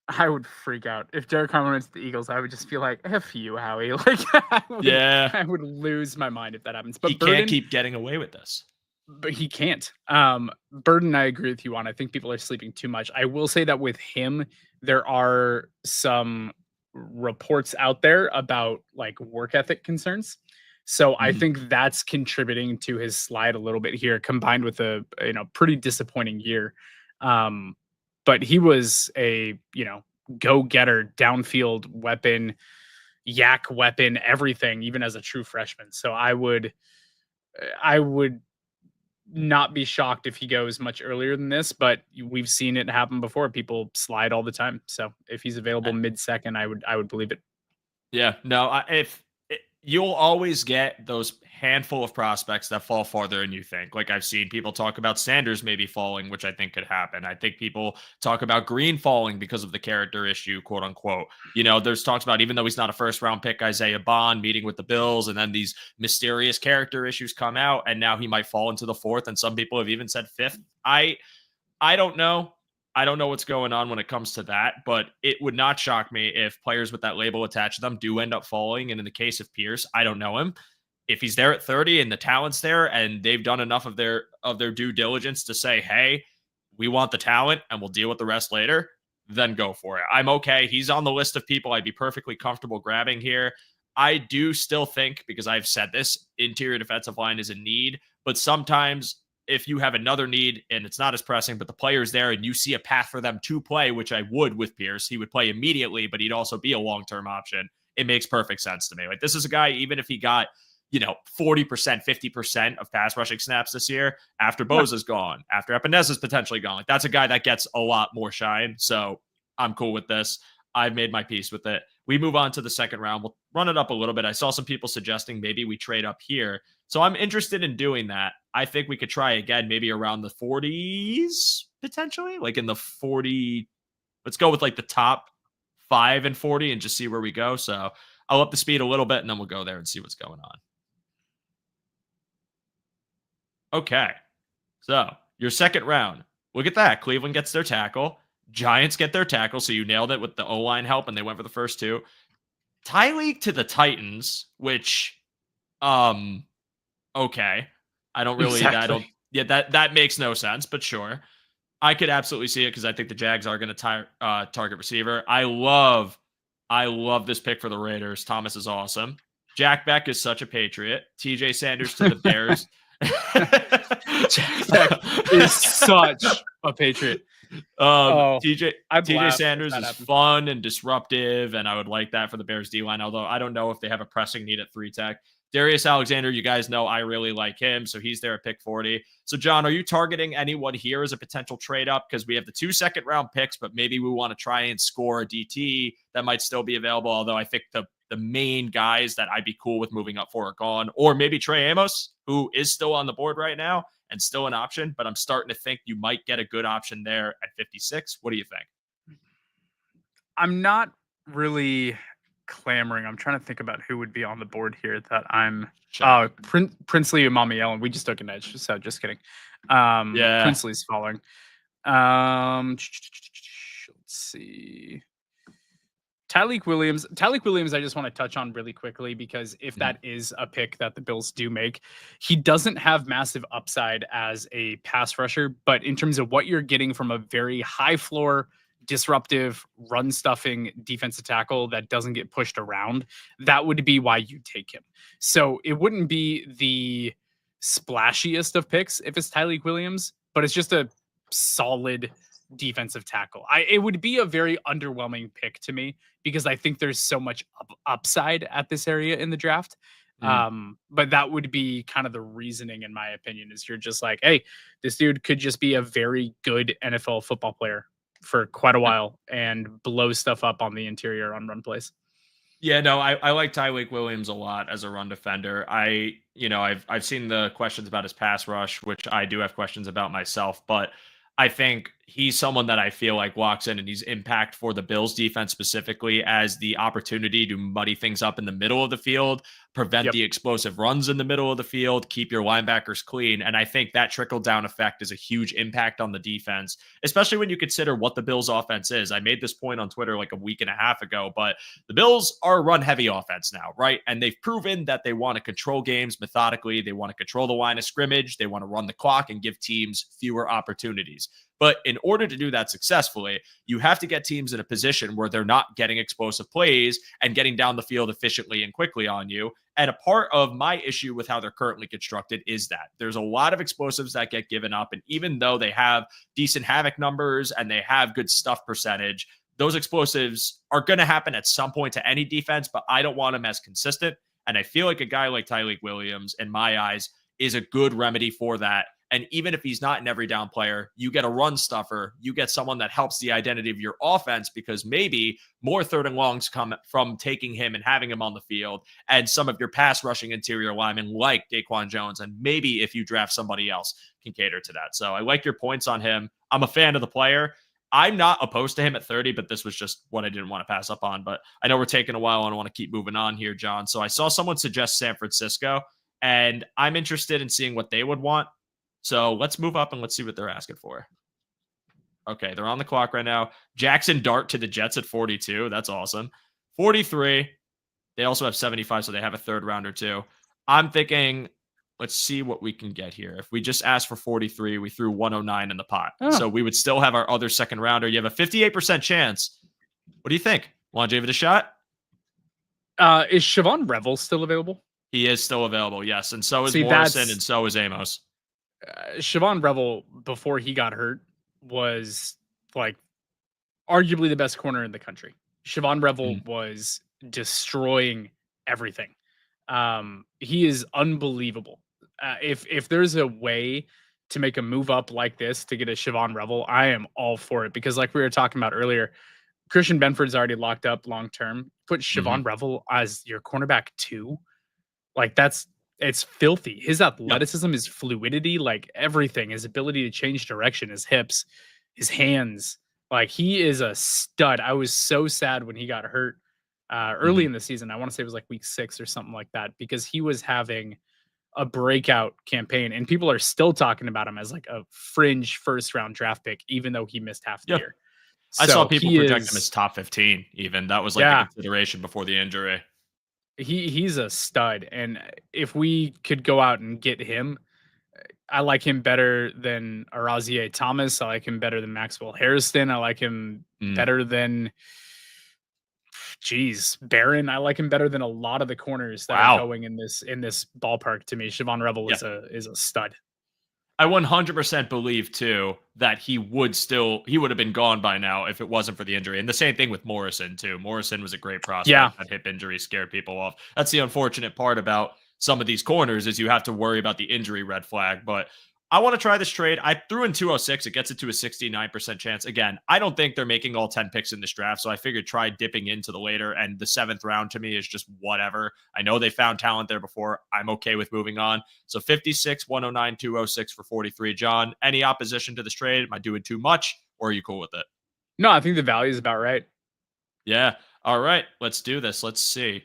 I would freak out if Derek Harmon went to the Eagles. I would just feel like, F you, Howie. Like, I would lose my mind if that happens. But he can't keep getting away with this. But he can't. Burden, I agree with you on. I think people are sleeping too much. I will say that with him, there are some reports out there about like work ethic concerns. So I think that's contributing to his slide a little bit here, combined with a pretty disappointing year. But he was a, go-getter, downfield weapon, yak weapon, everything, even as a true freshman. So I would not be shocked if he goes much earlier than this, but we've seen it happen before. People slide all the time. So if he's available mid-second, I would believe it. Yeah, no, you'll always get those handful of prospects that fall farther than you think. Like, I've seen people talk about Sanders maybe falling, which I think could happen. I think people talk about Green falling because of the character issue, quote unquote. There's talks about, even though he's not a first round pick, Isaiah Bond meeting with the Bills, and then these mysterious character issues come out, and now he might fall into the 4th. And some people have even said 5th. I don't know. I don't know what's going on when it comes to that, but it would not shock me if players with that label attached to them do end up falling. And in the case of Pierce, I don't know him. If he's there at 30 and the talent's there and they've done enough of their due diligence to say, hey, we want the talent and we'll deal with the rest later, then go for it. I'm okay. He's on the list of people I'd be perfectly comfortable grabbing here. I do still think, because I've said this, interior defensive line is a need, but sometimes if you have another need and it's not as pressing, but the player's there and you see a path for them to play, which I would with Pierce, he would play immediately, but he'd also be a long-term option. It makes perfect sense to me. Like, this is a guy, even if he got, 40%, 50% of pass rushing snaps this year, after Bosa's gone, after Epinesa's potentially gone, like, that's a guy that gets a lot more shine. So I'm cool with this. I've made my peace with it. We move on to the second round. We'll run it up a little bit. I saw some people suggesting maybe we trade up here. So I'm interested in doing that. I think we could try again, maybe around the 40s, potentially, like in the 40. Let's go with like the top 5 and 40 and just see where we go. So I'll up the speed a little bit and then we'll go there and see what's going on. Okay. So your second round, look at that. Cleveland gets their tackle. Giants get their tackle. So you nailed it with the O-line help and they went for the first 2. Tie league to the Titans, which, okay. I don't really, Yeah, that makes no sense, but sure. I could absolutely see it because I think the Jags are going to target receiver. I love this pick for the Raiders. Thomas is awesome. Jack Beck is such a patriot. TJ Sanders to the Bears. Jack Beck is such a patriot. I'd TJ laugh if Sanders that is happened. fun and disruptive, and I would like that for the Bears D line. Although I don't know if they have a pressing need at 3 tech. Darius Alexander, you guys know I really like him, so he's there at pick 40. So, John, are you targeting anyone here as a potential trade up? Because we have the 2 second-round picks, but maybe we want to try and score a DT that might still be available. Although I think the main guys that I'd be cool with moving up for are gone, or maybe Trey Amos, who is still on the board right now and still an option. But I'm starting to think you might get a good option there at 56. What do you think? I'm not really clamoring. I'm trying to think about who would be on the board here that I'm. Princely Umami Ellen. We just took an edge, so just kidding. Yeah. Princely's following. Let's see. Tyleik Williams, I just want to touch on really quickly because if that is a pick that the Bills do make, he doesn't have massive upside as a pass rusher, but in terms of what you're getting from a very high floor, disruptive, run stuffing defensive tackle that doesn't get pushed around, that would be why you take him. So it wouldn't be the splashiest of picks if it's Tyleik Williams, but it's just a solid defensive tackle. It would be a very underwhelming pick to me because I think there's so much upside at this area in the draft. But that would be kind of the reasoning, in my opinion, is you're just like, hey, this dude could just be a very good NFL football player for quite a while and blow stuff up on the interior on run plays. Yeah, no, I like Tyleik Williams a lot as a run defender. I've seen the questions about his pass rush, which I do have questions about myself, but I think he's someone that I feel like walks in and he's impact for the Bills defense specifically as the opportunity to muddy things up in the middle of the field, prevent the explosive runs in the middle of the field, keep your linebackers clean. And I think that trickle down effect is a huge impact on the defense, especially when you consider what the Bills offense is. I made this point on Twitter like a week and a half ago, but the Bills are a run heavy offense now, right? And they've proven that they want to control games methodically. They want to control the line of scrimmage. They want to run the clock and give teams fewer opportunities. But in order to do that successfully, you have to get teams in a position where they're not getting explosive plays and getting down the field efficiently and quickly on you. And a part of my issue with how they're currently constructed is that there's a lot of explosives that get given up. And even though they have decent havoc numbers and they have good stuff percentage, those explosives are going to happen at some point to any defense, but I don't want them as consistent. And I feel like a guy like Tyleik Williams, in my eyes, is a good remedy for that. And even if he's not an every down player, you get a run stuffer. You get someone that helps the identity of your offense because maybe more third and longs come from taking him and having him on the field. And some of your pass rushing interior linemen like Daquan Jones, and maybe if you draft somebody else, can cater to that. So I like your points on him. I'm a fan of the player. I'm not opposed to him at 30, but this was just what I didn't want to pass up on. But I know we're taking a while and I want to keep moving on here, John. So I saw someone suggest San Francisco, and I'm interested in seeing what they would want. So let's move up and let's see what they're asking for. Okay, they're on the clock right now. Jackson Dart to the Jets at 42. That's awesome. 43. They also have 75, so they have a third rounder too. I'm thinking, let's see what we can get here. If we just asked for 43, we threw 109 in the pot. So we would still have our other second rounder. You have a 58% chance. What do you think? Want to give it a shot? Is Siobhan Revel still available? He is still available, yes. And so is Morrison, and so is Amos. Siobhan Revel, before he got hurt, was like arguably the best corner in the country. Siobhan Revel was destroying everything. He is unbelievable. If there's a way to make a move up like this to get a Siobhan Revel, I am all for it because, like we were talking about earlier, Christian Benford's already locked up long term. Put Siobhan Revel as your cornerback 2, like it's filthy. His athleticism, his fluidity, like everything, his ability to change direction, his hips, his hands, like he is a stud. I was so sad when he got hurt early in the season. I want to say it was like week 6 or something like that, because he was having a breakout campaign and people are still talking about him as like a fringe first round draft pick, even though he missed half the year. I saw people project him as top 15 even. That was like the consideration before the injury. He's a stud, and if we could go out and get him, I like him better than Arazier Thomas. I like him better than Maxwell Harrison. I like him better than Barron. I like him better than a lot of the corners that are going in this ballpark to me. Siobhan Revel is a stud. I 100% believe too that he would have been gone by now if it wasn't for the injury. And the same thing with Morrison too. Morrison was a great prospect. Yeah. That hip injury scared people off. That's the unfortunate part about some of these corners is you have to worry about the injury red flag. But I want to try this trade. I threw in 206. It gets it to a 69% chance. Again, I don't think they're making all 10 picks in this draft. So I figured try dipping into the later, and the 7th round to me is just whatever. I know they found talent there before. I'm okay with moving on. So 56, 109, 206 for 43. John, any opposition to this trade? Am I doing too much, or are you cool with it? No, I think the value is about right. Yeah. All right. Let's do this. Let's see.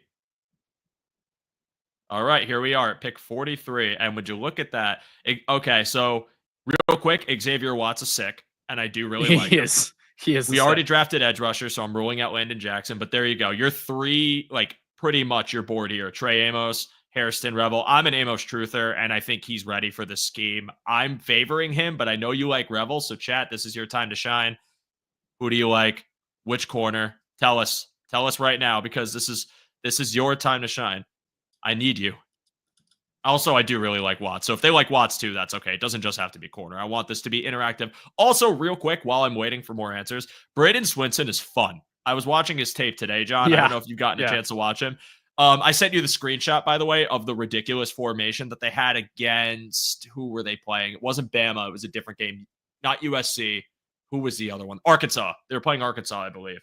All right, here we are at pick 43. And would you look at that? Okay, so real quick, Xavier Watts is sick, and I do really like him. He is. We already drafted edge rusher, so I'm ruling out Landon Jackson. But there you go. You're 3, pretty much your board here. Trey Amos, Hairston, Revel. I'm an Amos truther, and I think he's ready for this scheme. I'm favoring him, but I know you like Revel. So chat, this is your time to shine. Who do you like? Which corner? Tell us. Tell us right now, because this is your time to shine. I need you. Also, I do really like Watts. So if they like Watts too, that's okay. It doesn't just have to be corner. I want this to be interactive. Also, real quick, while I'm waiting for more answers, Braden Swinson is fun. I was watching his tape today, John. Yeah. I don't know if you've gotten a chance to watch him. I sent you the screenshot, by the way, of the ridiculous formation that they had against, who were they playing? It wasn't Bama. It was a different game. Not USC. Who was the other one? Arkansas. They were playing Arkansas, I believe.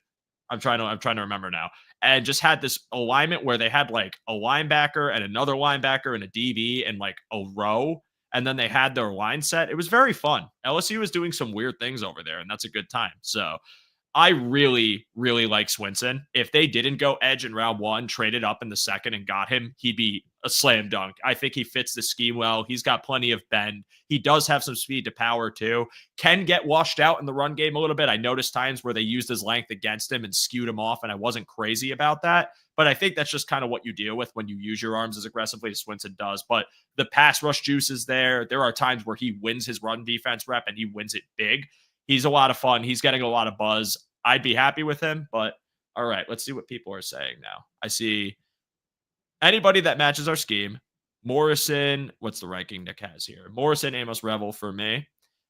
I'm trying to remember now. And just had this alignment where they had like a linebacker and another linebacker and a DB and like a row. And then they had their line set. It was very fun. LSU was doing some weird things over there, and that's a good time. So I really, really like Swinson. If they didn't go edge in round 1, traded up in the 2nd and got him, he'd be a slam dunk. I think he fits the scheme well. He's got plenty of bend. He does have some speed to power too. Can get washed out in the run game a little bit. I noticed times where they used his length against him and skewed him off, and I wasn't crazy about that. But I think that's just kind of what you deal with when you use your arms as aggressively as Swinson does. But the pass rush juice is there. There are times where he wins his run defense rep, and he wins it big. He's a lot of fun. He's getting a lot of buzz. I'd be happy with him, but all right, let's see what people are saying now. I see anybody that matches our scheme. Morrison, what's the ranking Nick has here? Morrison, Amos, Revel for me.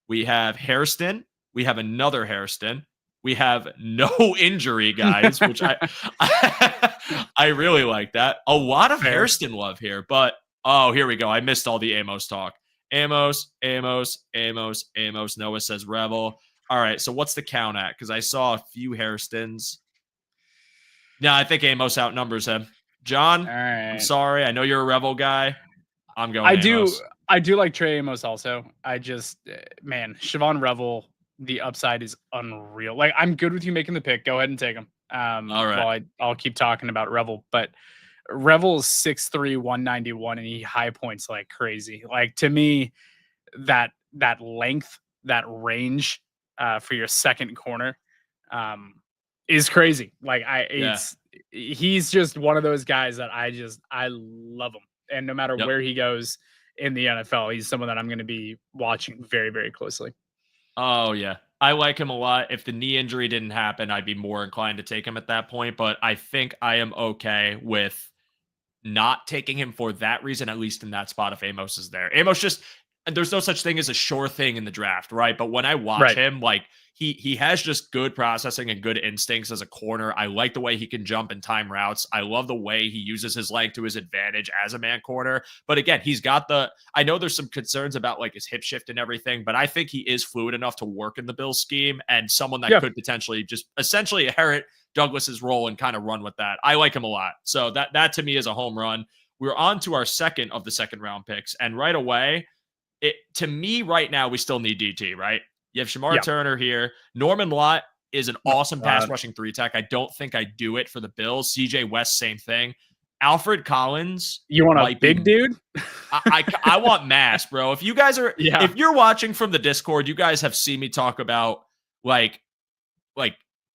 We have Hairston. We have another Hairston. We have no injury guys, which I really like that. A lot of Hairston love here, but oh, here we go. I missed all the Amos talk. Amos. Noah says Revel. All right, so what's the count at? Because I saw a few Hairstons. No, I think Amos outnumbers him. John, I'm sorry. I know you're a Revel guy. I'm going Amos. I do like Trey Amos also. I just, man, Siobhan Revel, the upside is unreal. Like, I'm good with you making the pick. Go ahead and take him. All right. I'll keep talking about Revel, but Revel is 6'3", 191, and he high points like crazy. Like, to me, that length, that range for your second corner is crazy. Like, he's just one of those guys that I love him. And no matter where he goes in the NFL, he's someone that I'm going to be watching very, very closely. Oh, yeah. I like him a lot. If the knee injury didn't happen, I'd be more inclined to take him at that point. But I think I am okay with not taking him for that reason, at least in that spot if Amos is there. Amos just, and there's no such thing as a sure thing in the draft, right? But when I watch him, like, he has just good processing and good instincts as a corner. I like the way he can jump and time routes. I love the way he uses his length to his advantage as a man corner. But again, he's got I know there's some concerns about like his hip shift and everything, but I think he is fluid enough to work in the Bills scheme and someone that could potentially just essentially inherit Douglas's role and kind of run with that. I like him a lot. So that to me is a home run. We're on to our second of the second round picks. And right away, to me right now, we still need DT, right? You have Shamar Turner here. Norman Lott is an awesome pass rushing 3-tech. I don't think I do it for the Bills. CJ West, same thing. Alfred Collins. You want a big dude? I want mass, bro. If you guys are, if you're watching from the Discord, you guys have seen me talk about like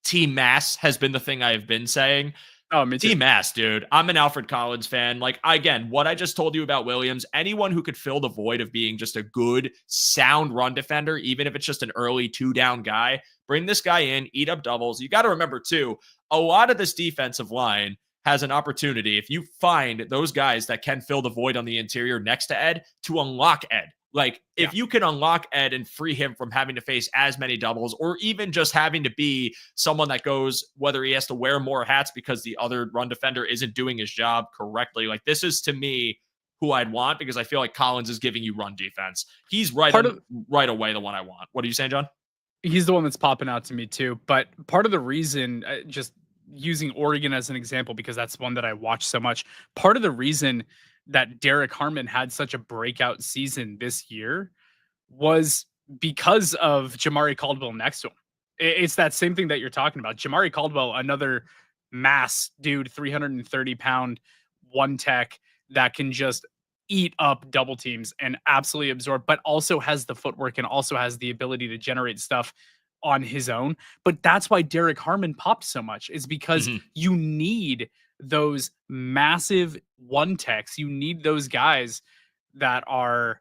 team mass has been the thing I have been saying. Oh, me too. Team ass, dude. I'm an Alfred Collins fan. Like, again, what I just told you about Williams, anyone who could fill the void of being just a good, sound run defender, even if it's just an early 2-down guy, bring this guy in, eat up doubles. You got to remember, too, a lot of this defensive line has an opportunity, if you find those guys that can fill the void on the interior next to Ed, to unlock Ed. Like, if you can unlock Ed and free him from having to face as many doubles, or even just having to be someone that goes, whether he has to wear more hats because the other run defender isn't doing his job correctly. Like, this is, to me, who I'd want, because I feel like Collins is giving you run defense. He's right away the one I want. What are you saying, John? He's the one that's popping out to me too. But part of the reason, just using Oregon as an example, because that's one that I watch so much, part of the reason that Derek Harmon had such a breakout season this year was because of Jamari Caldwell next to him. It's that same thing that you're talking about. Jamari Caldwell, another mass dude, 330-pound one tech that can just eat up double teams and absolutely absorb, but also has the footwork and also has the ability to generate stuff on his own. But that's why Derek Harmon popped so much, is because you need those massive one techs. You need those guys that are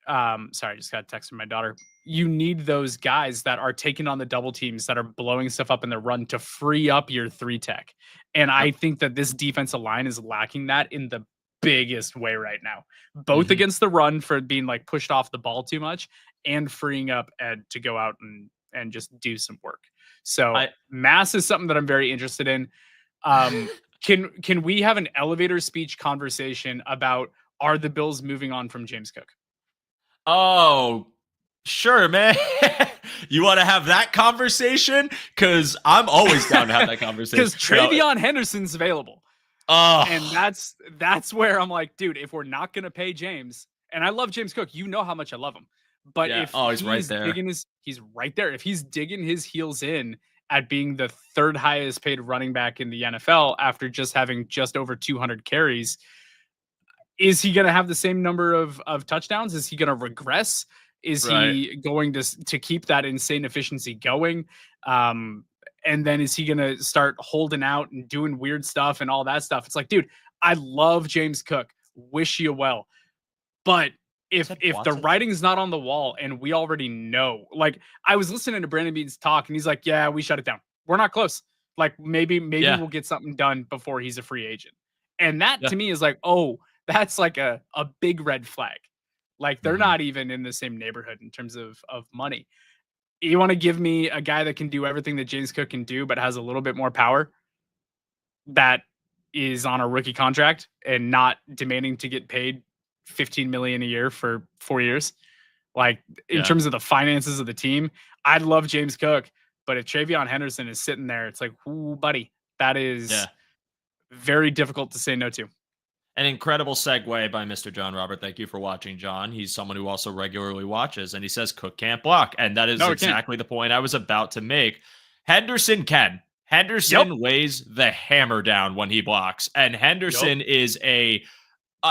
sorry, I just got a text from my daughter. You need those guys that are taking on the double teams, that are blowing stuff up in the run to free up your 3-tech. And I think that this defensive line is lacking that in the biggest way right now, both against the run for being like pushed off the ball too much, and freeing up Ed to go out and just do some work. So mass is something that I'm very interested in. Can we have an elevator speech conversation about, are the Bills moving on from James Cook? Oh, sure, man. You want to have that conversation? Because I'm always down to have that conversation. Because Travion Henderson's available. Oh. And that's where I'm like, dude, if we're not going to pay James, and I love James Cook, you know how much I love him. But if he's right there. He's right there. If he's digging his heels in at being the third highest paid running back in the NFL after just having just over 200 carries, is he going to have the same number of touchdowns? Is he going to regress? Is he going to keep that insane efficiency going? And then is he going to start holding out and doing weird stuff and all that stuff? It's like, dude, I love James Cook. Wish you well. But if the writing's not on the wall and we already know, like, I was listening to Brandon Beane's talk and he's like, yeah, we shut it down. We're not close. Like, maybe we'll get something done before he's a free agent. And that to me is like, oh, that's like a big red flag. Like, they're not even in the same neighborhood in terms of money. You want to give me a guy that can do everything that James Cook can do, but has a little bit more power, that is on a rookie contract and not demanding to get paid $15 million a year for 4 years. Like, in terms of the finances of the team, I'd love James Cook, but if Travion Henderson is sitting there, it's like, ooh, buddy, that is very difficult to say no to. An incredible segue by Mr. John Robert. Thank you for watching, John. He's someone who also regularly watches, and he says Cook can't block. And that is exactly the point I was about to make. Henderson can. Henderson lays the hammer down when he blocks. And Henderson is a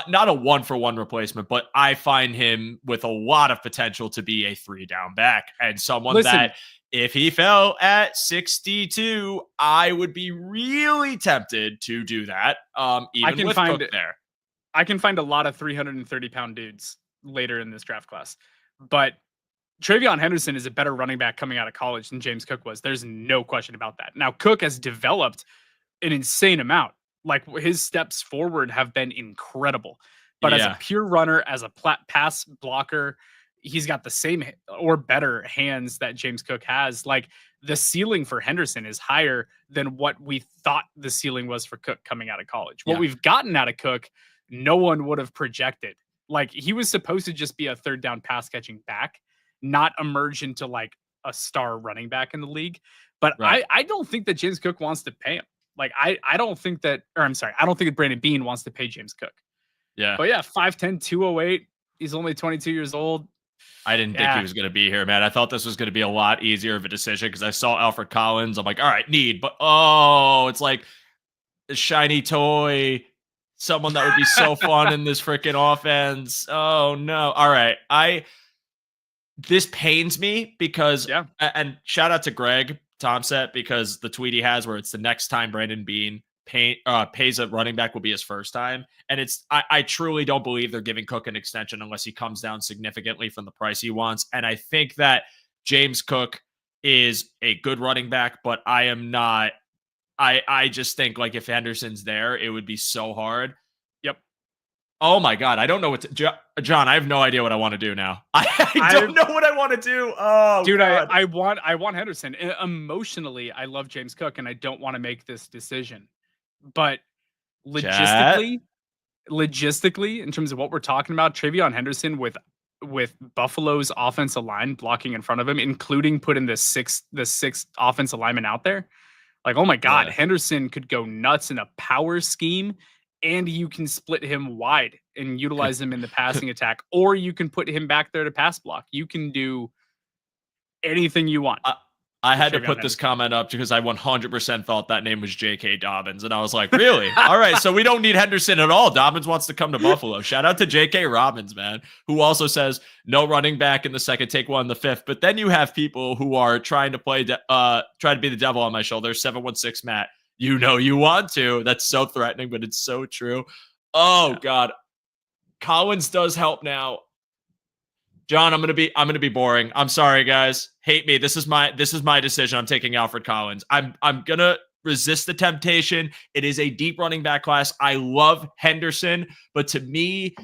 not a one-for-one replacement, but I find him with a lot of potential to be a 3-down back, and someone that if he fell at 62, I would be really tempted to do that. Even with Cook there. I can find a lot of 330-pound dudes later in this draft class, but Travion Henderson is a better running back coming out of college than James Cook was. There's no question about that. Now, Cook has developed an insane amount. Like, his steps forward have been incredible. But as a pure runner, as a pass blocker, he's got the same or better hands that James Cook has. Like, the ceiling for Henderson is higher than what we thought the ceiling was for Cook coming out of college. What we've gotten out of Cook, no one would have projected. Like, he was supposed to just be a third down pass catching back, not emerge into like a star running back in the league. But I don't think that James Cook wants to pay him. Like, I don't think that Brandon Beane wants to pay James Cook. Yeah. But 5'10", 208. He's only 22 years old. I didn't think he was going to be here, man. I thought this was going to be a lot easier of a decision because I saw Alfred Collins. I'm like, all right, but it's like a shiny toy, someone that would be so fun in this freaking offense. Oh no. All right. This pains me because, and shout out to Greg Tomset, because the tweet he has where it's the next time Brandon Beane pays a running back will be his first time. And I truly don't believe they're giving Cook an extension unless he comes down significantly from the price he wants. And I think that James Cook is a good running back, but I am not. I just think like if Henderson's there, it would be so hard. Yep. Oh my God. I don't know what John, I have no idea what I want to do now. I don't know what I want to do. Oh, dude, God. I want Henderson. Emotionally, I love James Cook and I don't want to make this decision. But logistically, in terms of what we're talking about, Travion Henderson with Buffalo's offensive line blocking in front of him, including putting the sixth offensive lineman out there. Like, oh my God, Yeah. Henderson could go nuts in a power scheme, and you can split him wide and utilize him in the passing attack, or you can put him back there to pass block. You can do anything you want. I had to put this comment up because I 100% thought that name was J.K. Dobbins. And I was like, really? All right. So we don't need Henderson at all. Dobbins wants to come to Buffalo. Shout out to J.K. Robbins, man, who also says no running back in the second, take one in the fifth. But then you have people who are trying to play, try to be the devil on my shoulder. 716 Matt, you know you want to. That's so threatening, but it's so true. Oh, God. Collins does help now. John, I'm gonna be boring. I'm sorry, guys. Hate me. This is my decision. I'm taking Alfred Collins. I'm gonna resist the temptation. It is a deep running back class. I love Henderson, but to me,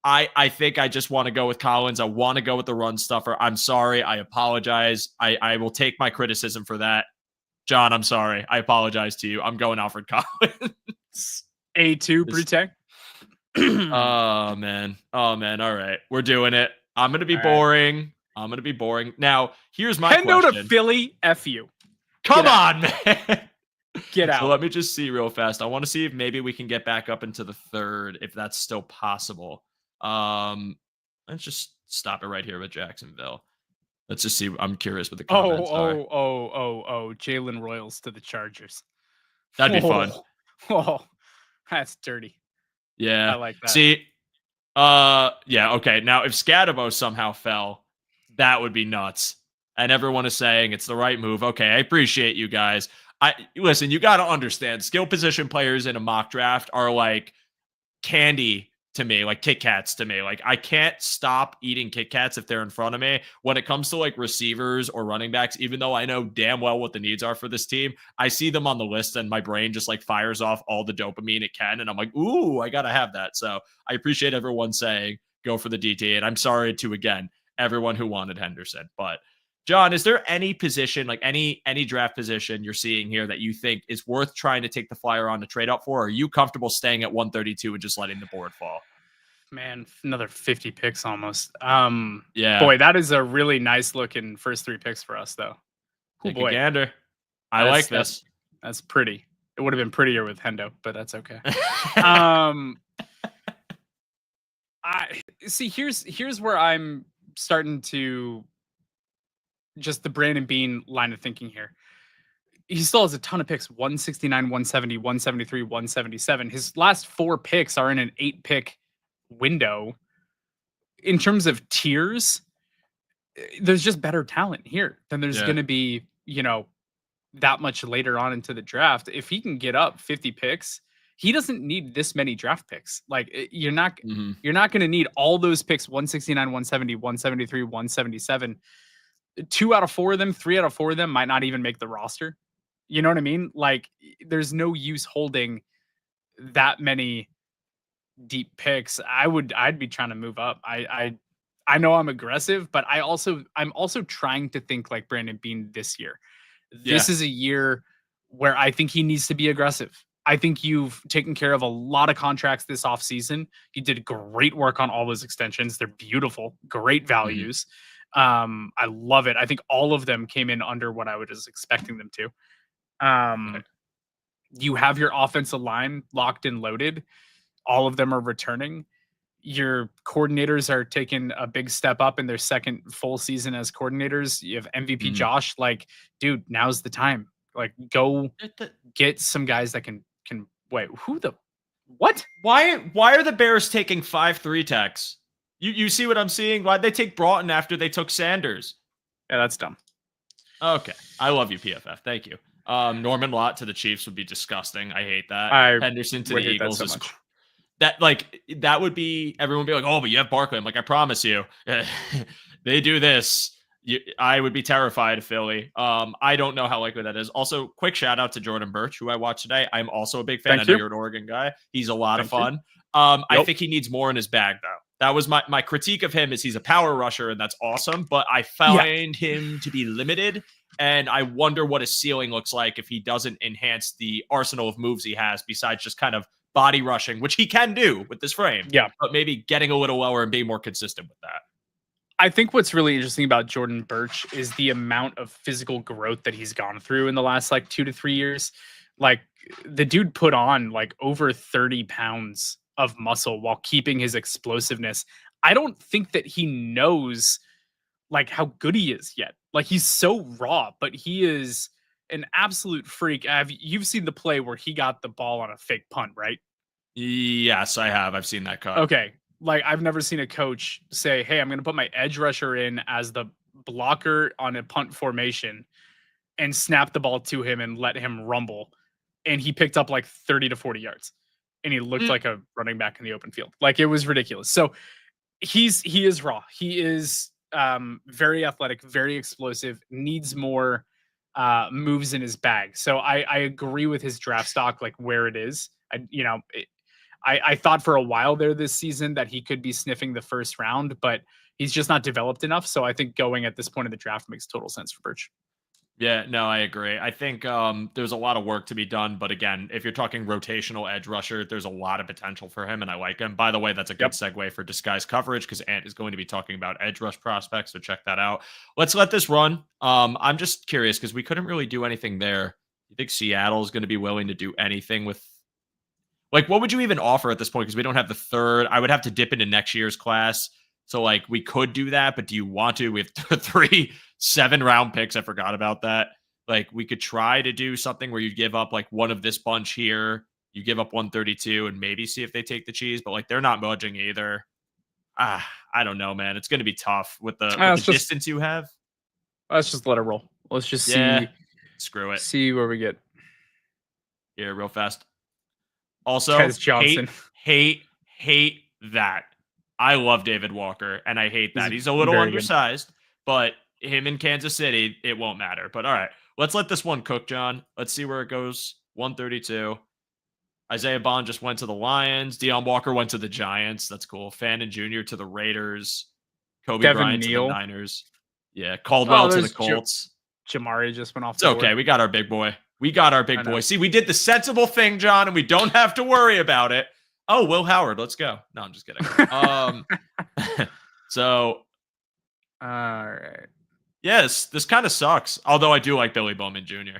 I think I just want to go with Collins. I want to go with the run stuffer. I'm sorry. I apologize. I will take my criticism for that. John, I'm sorry. I apologize to you. I'm going Alfred Collins. A2 protect. Oh man. All right. We're doing it. I'm going to be boring. I'm going to be boring. Now, here's my Hendo question. to Philly, F you. Come on, man. Get out. So let me just see real fast. I want to see if maybe we can get back up into the third, if that's still possible. Let's just stop it right here with Jacksonville. Let's just see. I'm curious what the comments are. Jalen Royals to the Chargers. That'd be fun. Oh, that's dirty. Yeah. I like that. See, yeah, okay. Now, if Scadabo somehow fell, that would be nuts. And everyone is saying it's the right move. Okay, I appreciate you guys. Listen, you got to understand, skill position players in a mock draft are like candy to me, like Kit Kats to me. Like, I can't stop eating Kit Kats if they're in front of me. When it comes to like receivers or running backs, even though I know damn well what the needs are for this team, I see them on the list and my brain just like fires off all the dopamine it can. And I'm like, ooh, I got to have that. So I appreciate everyone saying go for the DT. And I'm sorry to, again, everyone who wanted Henderson. But John, is there any position, like any draft position you're seeing here that you think is worth trying to take the flyer on to trade up for? Or are you comfortable staying at 132 and just letting the board fall? Man, another 50 picks almost. Yeah. Boy, that is a really nice looking first 3 picks for us, though. Take a gander. I like this. That's pretty. It would have been prettier with Hendo, but that's okay. I see. Here's where I'm starting to just the Brandon Beane line of thinking here. He still has a ton of picks, 169, 170, 173, 177. His last 4 picks are in an 8-pick window. In terms of tiers, there's just better talent here than there's going to be, that much later on into the draft. If he can get up 50 picks, he doesn't need this many draft picks. Like you're not going to need all those picks, 169, 170, 173, 177. 2 out of 4 of them, 3 out of 4 of them might not even make the roster. You know what I mean? Like there's no use holding that many deep picks. I'd be trying to move up. I know I'm aggressive, but I'm also trying to think like Brandon Beane this year. This is a year where I think he needs to be aggressive. I think you've taken care of a lot of contracts this offseason. You did great work on all those extensions. They're beautiful, great values. I love it. I think all of them came in under what I was expecting them to. You have your offensive line locked and loaded. All of them are returning. Your coordinators are taking a big step up in their second full season as coordinators. You have MVP Josh. Like, dude, now's the time. Like, go get some guys that can wait. What? Why are the Bears taking 5-3 techs? You see what I'm seeing? Why'd they take Broughton after they took Sanders? Yeah, that's dumb. Okay. I love you, PFF. Thank you. Norman Lott to the Chiefs would be disgusting. I hate that. I Henderson to the would hate that Eagles so is much. that would be everyone would be like, oh, but you have Barkley. I'm like, I promise you, they do this. I would be terrified of Philly. I don't know how likely that is. Also, quick shout out to Jordan Birch, who I watched today. I'm also a big fan. I know you're an Oregon guy. He's a lot of fun. I think he needs more in his bag, though. That was my critique of him is he's a power rusher, and that's awesome. But I find him to be limited, and I wonder what his ceiling looks like if he doesn't enhance the arsenal of moves he has besides just kind of body rushing, which he can do with this frame. Yeah. But maybe getting a little lower and being more consistent with that. I think what's really interesting about Jordan Birch is the amount of physical growth that he's gone through in the last like 2 to 3 years. Like the dude put on like over 30 pounds of muscle while keeping his explosiveness. I don't think that he knows like how good he is yet. Like he's so raw, but he is an absolute freak. You've seen the play where he got the ball on a fake punt, right? Yes, I have. I've seen that cut. Okay. Like I've never seen a coach say, "Hey, I'm going to put my edge rusher in as the blocker on a punt formation and snap the ball to him and let him rumble." And he picked up like 30 to 40 yards. And he looked like a running back in the open field. Like it was ridiculous. So he is raw. He is very athletic, very explosive, needs more moves in his bag. So I agree with his draft stock, like where it is. I thought for a while there this season that he could be sniffing the first round, but he's just not developed enough. So I think going at this point in the draft makes total sense for Birch. Yeah, no, I agree. I think there's a lot of work to be done. But again, if you're talking rotational edge rusher, there's a lot of potential for him, and I like him. By the way, that's a good segue for disguised coverage because Ant is going to be talking about edge rush prospects, so check that out. Let's let this run. I'm just curious because we couldn't really do anything there. You think Seattle is going to be willing to do anything with like, what would you even offer at this point? Because we don't have the third. I would have to dip into next year's class. So, like, we could do that, but do you want to? We have 3 7-round picks. I forgot about that. Like, we could try to do something where you give up, like, one of this bunch here. You give up 132 and maybe see if they take the cheese. But, like, they're not budging either. I don't know, man. It's going to be tough with the distance you have. Let's just let it roll. Let's just see. Screw it. See where we get. Yeah, real fast. Also, Tez Johnson. hate that. I love David Walker, and I hate that. He's a little undersized, but him in Kansas City, it won't matter. But all right, let's let this one cook, John. Let's see where it goes. 132. Isaiah Bond just went to the Lions. Deion Walker went to the Giants. That's cool. Fannin Jr. to the Raiders. Kobe Bryant to the Niners. Yeah, Caldwell to the Colts. Jamari just went off. It's okay. We got our big boy. See, we did the sensible thing, John, and we don't have to worry about it. Oh, Will Howard, let's go. No, I'm just kidding. So, all right. Yes, this kind of sucks. Although I do like Billy Bowman Jr.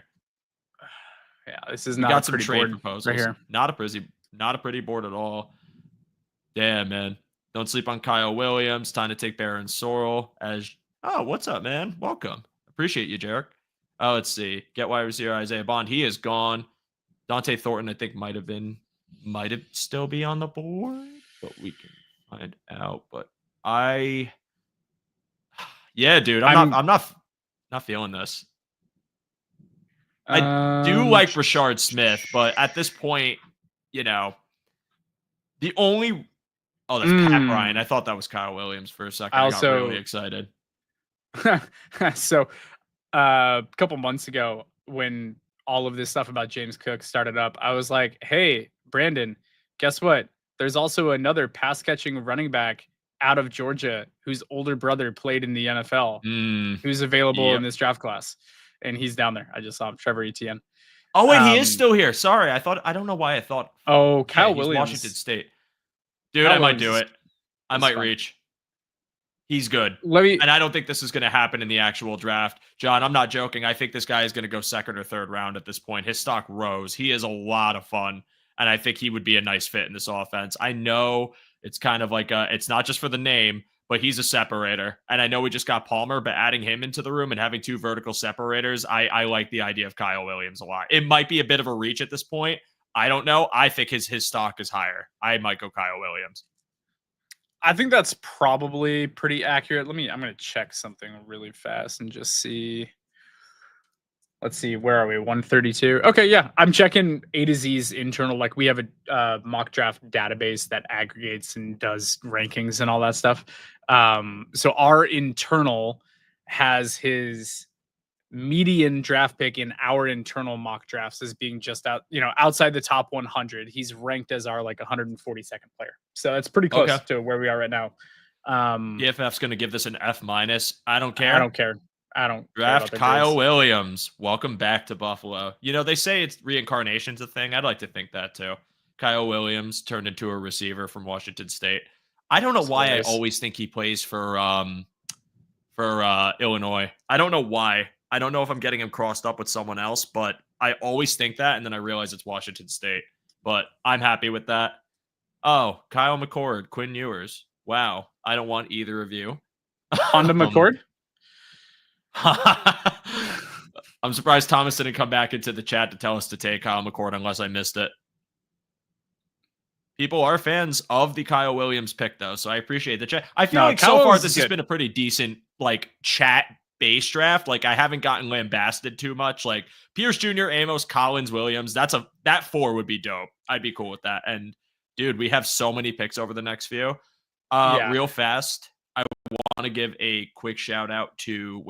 Yeah, this is not a pretty trade board proposals. right here. Not a pretty board at all. Damn, man. Don't sleep on Kyle Williams. Time to take Baron Sorrell as. Oh, what's up, man? Welcome. Appreciate you, Jarek. Oh, let's see. Get wide receiver Isaiah Bond. He is gone. Dante Thornton, I think, might have still be on the board, but we can find out. But yeah, dude, I'm not feeling this. I do like Rashard Smith, but at this point, the only that's Pat Bryant. I thought that was Kyle Williams for a second. I got really excited. So a couple months ago when all of this stuff about James Cook started up, I was like, hey, Brandon, guess what? There's also another pass catching running back out of Georgia whose older brother played in the NFL who's available in this draft class. And he's down there. I just saw him, Trevor Etienne. Oh, wait, he is still here. Sorry. I don't know why I thought. Oh, Kyle Williams. Washington State. Dude, I might do it. I might reach. He's good. And I don't think this is going to happen in the actual draft. John, I'm not joking. I think this guy is going to go second or third round at this point. His stock rose. He is a lot of fun. And I think he would be a nice fit in this offense. I know it's kind of like it's not just for the name, but he's a separator. And I know we just got Palmer, but adding him into the room and having 2 vertical separators, I like the idea of Kyle Williams a lot. It might be a bit of a reach at this point. I don't know. I think his stock is higher. I might go Kyle Williams. I think that's probably pretty accurate. I'm going to check something really fast and just see. Let's see, where are we? 132. Okay, yeah. I'm checking A to Z's internal. Like we have a mock draft database that aggregates and does rankings and all that stuff. So our internal has his median draft pick in our internal mock drafts as being just outside the top 100. He's ranked as our like 142nd player. So that's pretty close to where we are right now. PFF's going to give this an F-. I don't care. I don't care. I don't draft care about Kyle Williams. Welcome back to Buffalo. You know, they say it's reincarnation's a thing. I'd like to think that too. Kyle Williams turned into a receiver from Washington State. I don't know why I always think he plays for Illinois. I don't know why. I don't know if I'm getting him crossed up with someone else, but I always think that, and then I realize it's Washington State. But I'm happy with that. Oh, Kyle McCord, Quinn Ewers. Wow. I don't want either of you. Honda McCord? I'm surprised Thomas didn't come back into the chat to tell us to take Kyle McCord unless I missed it. People are fans of the Kyle Williams pick, though, so I appreciate the chat. I feel like Kyle so far this has been a pretty decent like chat-based draft. Like I haven't gotten lambasted too much. Like Pierce Jr., Amos, Collins, Williams. That 4 would be dope. I'd be cool with that. And dude, we have so many picks over the next few. Real fast, I want to give a quick shout out to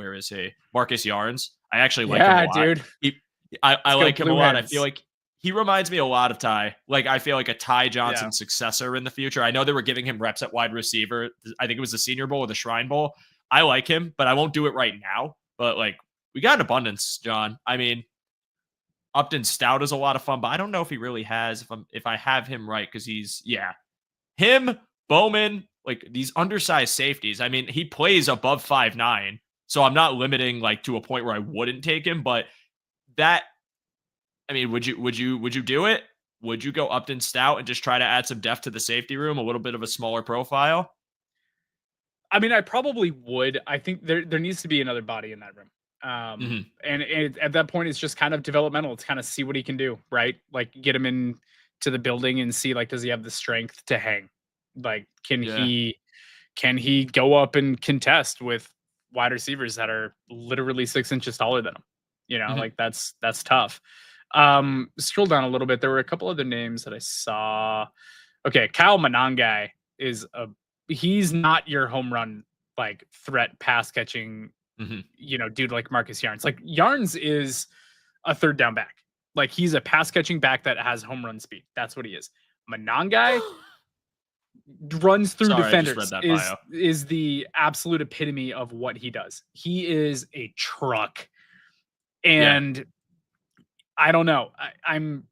Marcus Yarns. I actually like him a lot. Dude. I like him a lot. I feel like he reminds me a lot of Ty. Like I feel like a Ty Johnson successor in the future. I know they were giving him reps at wide receiver. I think it was the Senior Bowl or the Shrine Bowl. I like him, but I won't do it right now. But like we got an abundance, John. I mean, Upton Stout is a lot of fun, but I don't know if he really has. If I have him right, because he's him, Bowman. Like these undersized safeties. I mean, he plays above 5'9", so I'm not limiting like to a point where I wouldn't take him. But that, I mean, would you do it? Would you go Upton Stout and just try to add some depth to the safety room, a little bit of a smaller profile? I mean, I probably would. I think there needs to be another body in that room. And at that point, it's just kind of developmental. It's kind of see what he can do, right? Like get him in to the building and see like, does he have the strength to hang? Like, can he go up and contest with wide receivers that are literally 6 inches taller than him? You know, like that's tough. Scroll down a little bit. There were a couple other names that I saw. Okay, Kyle Monangai he's not your home run like threat pass catching, dude like Marcus Yarns. Like Yarns is a third down back. Like he's a pass catching back that has home run speed. That's what he is. Monangai runs through defenders, is the absolute epitome of what he does. He is a truck. And I don't know. I'm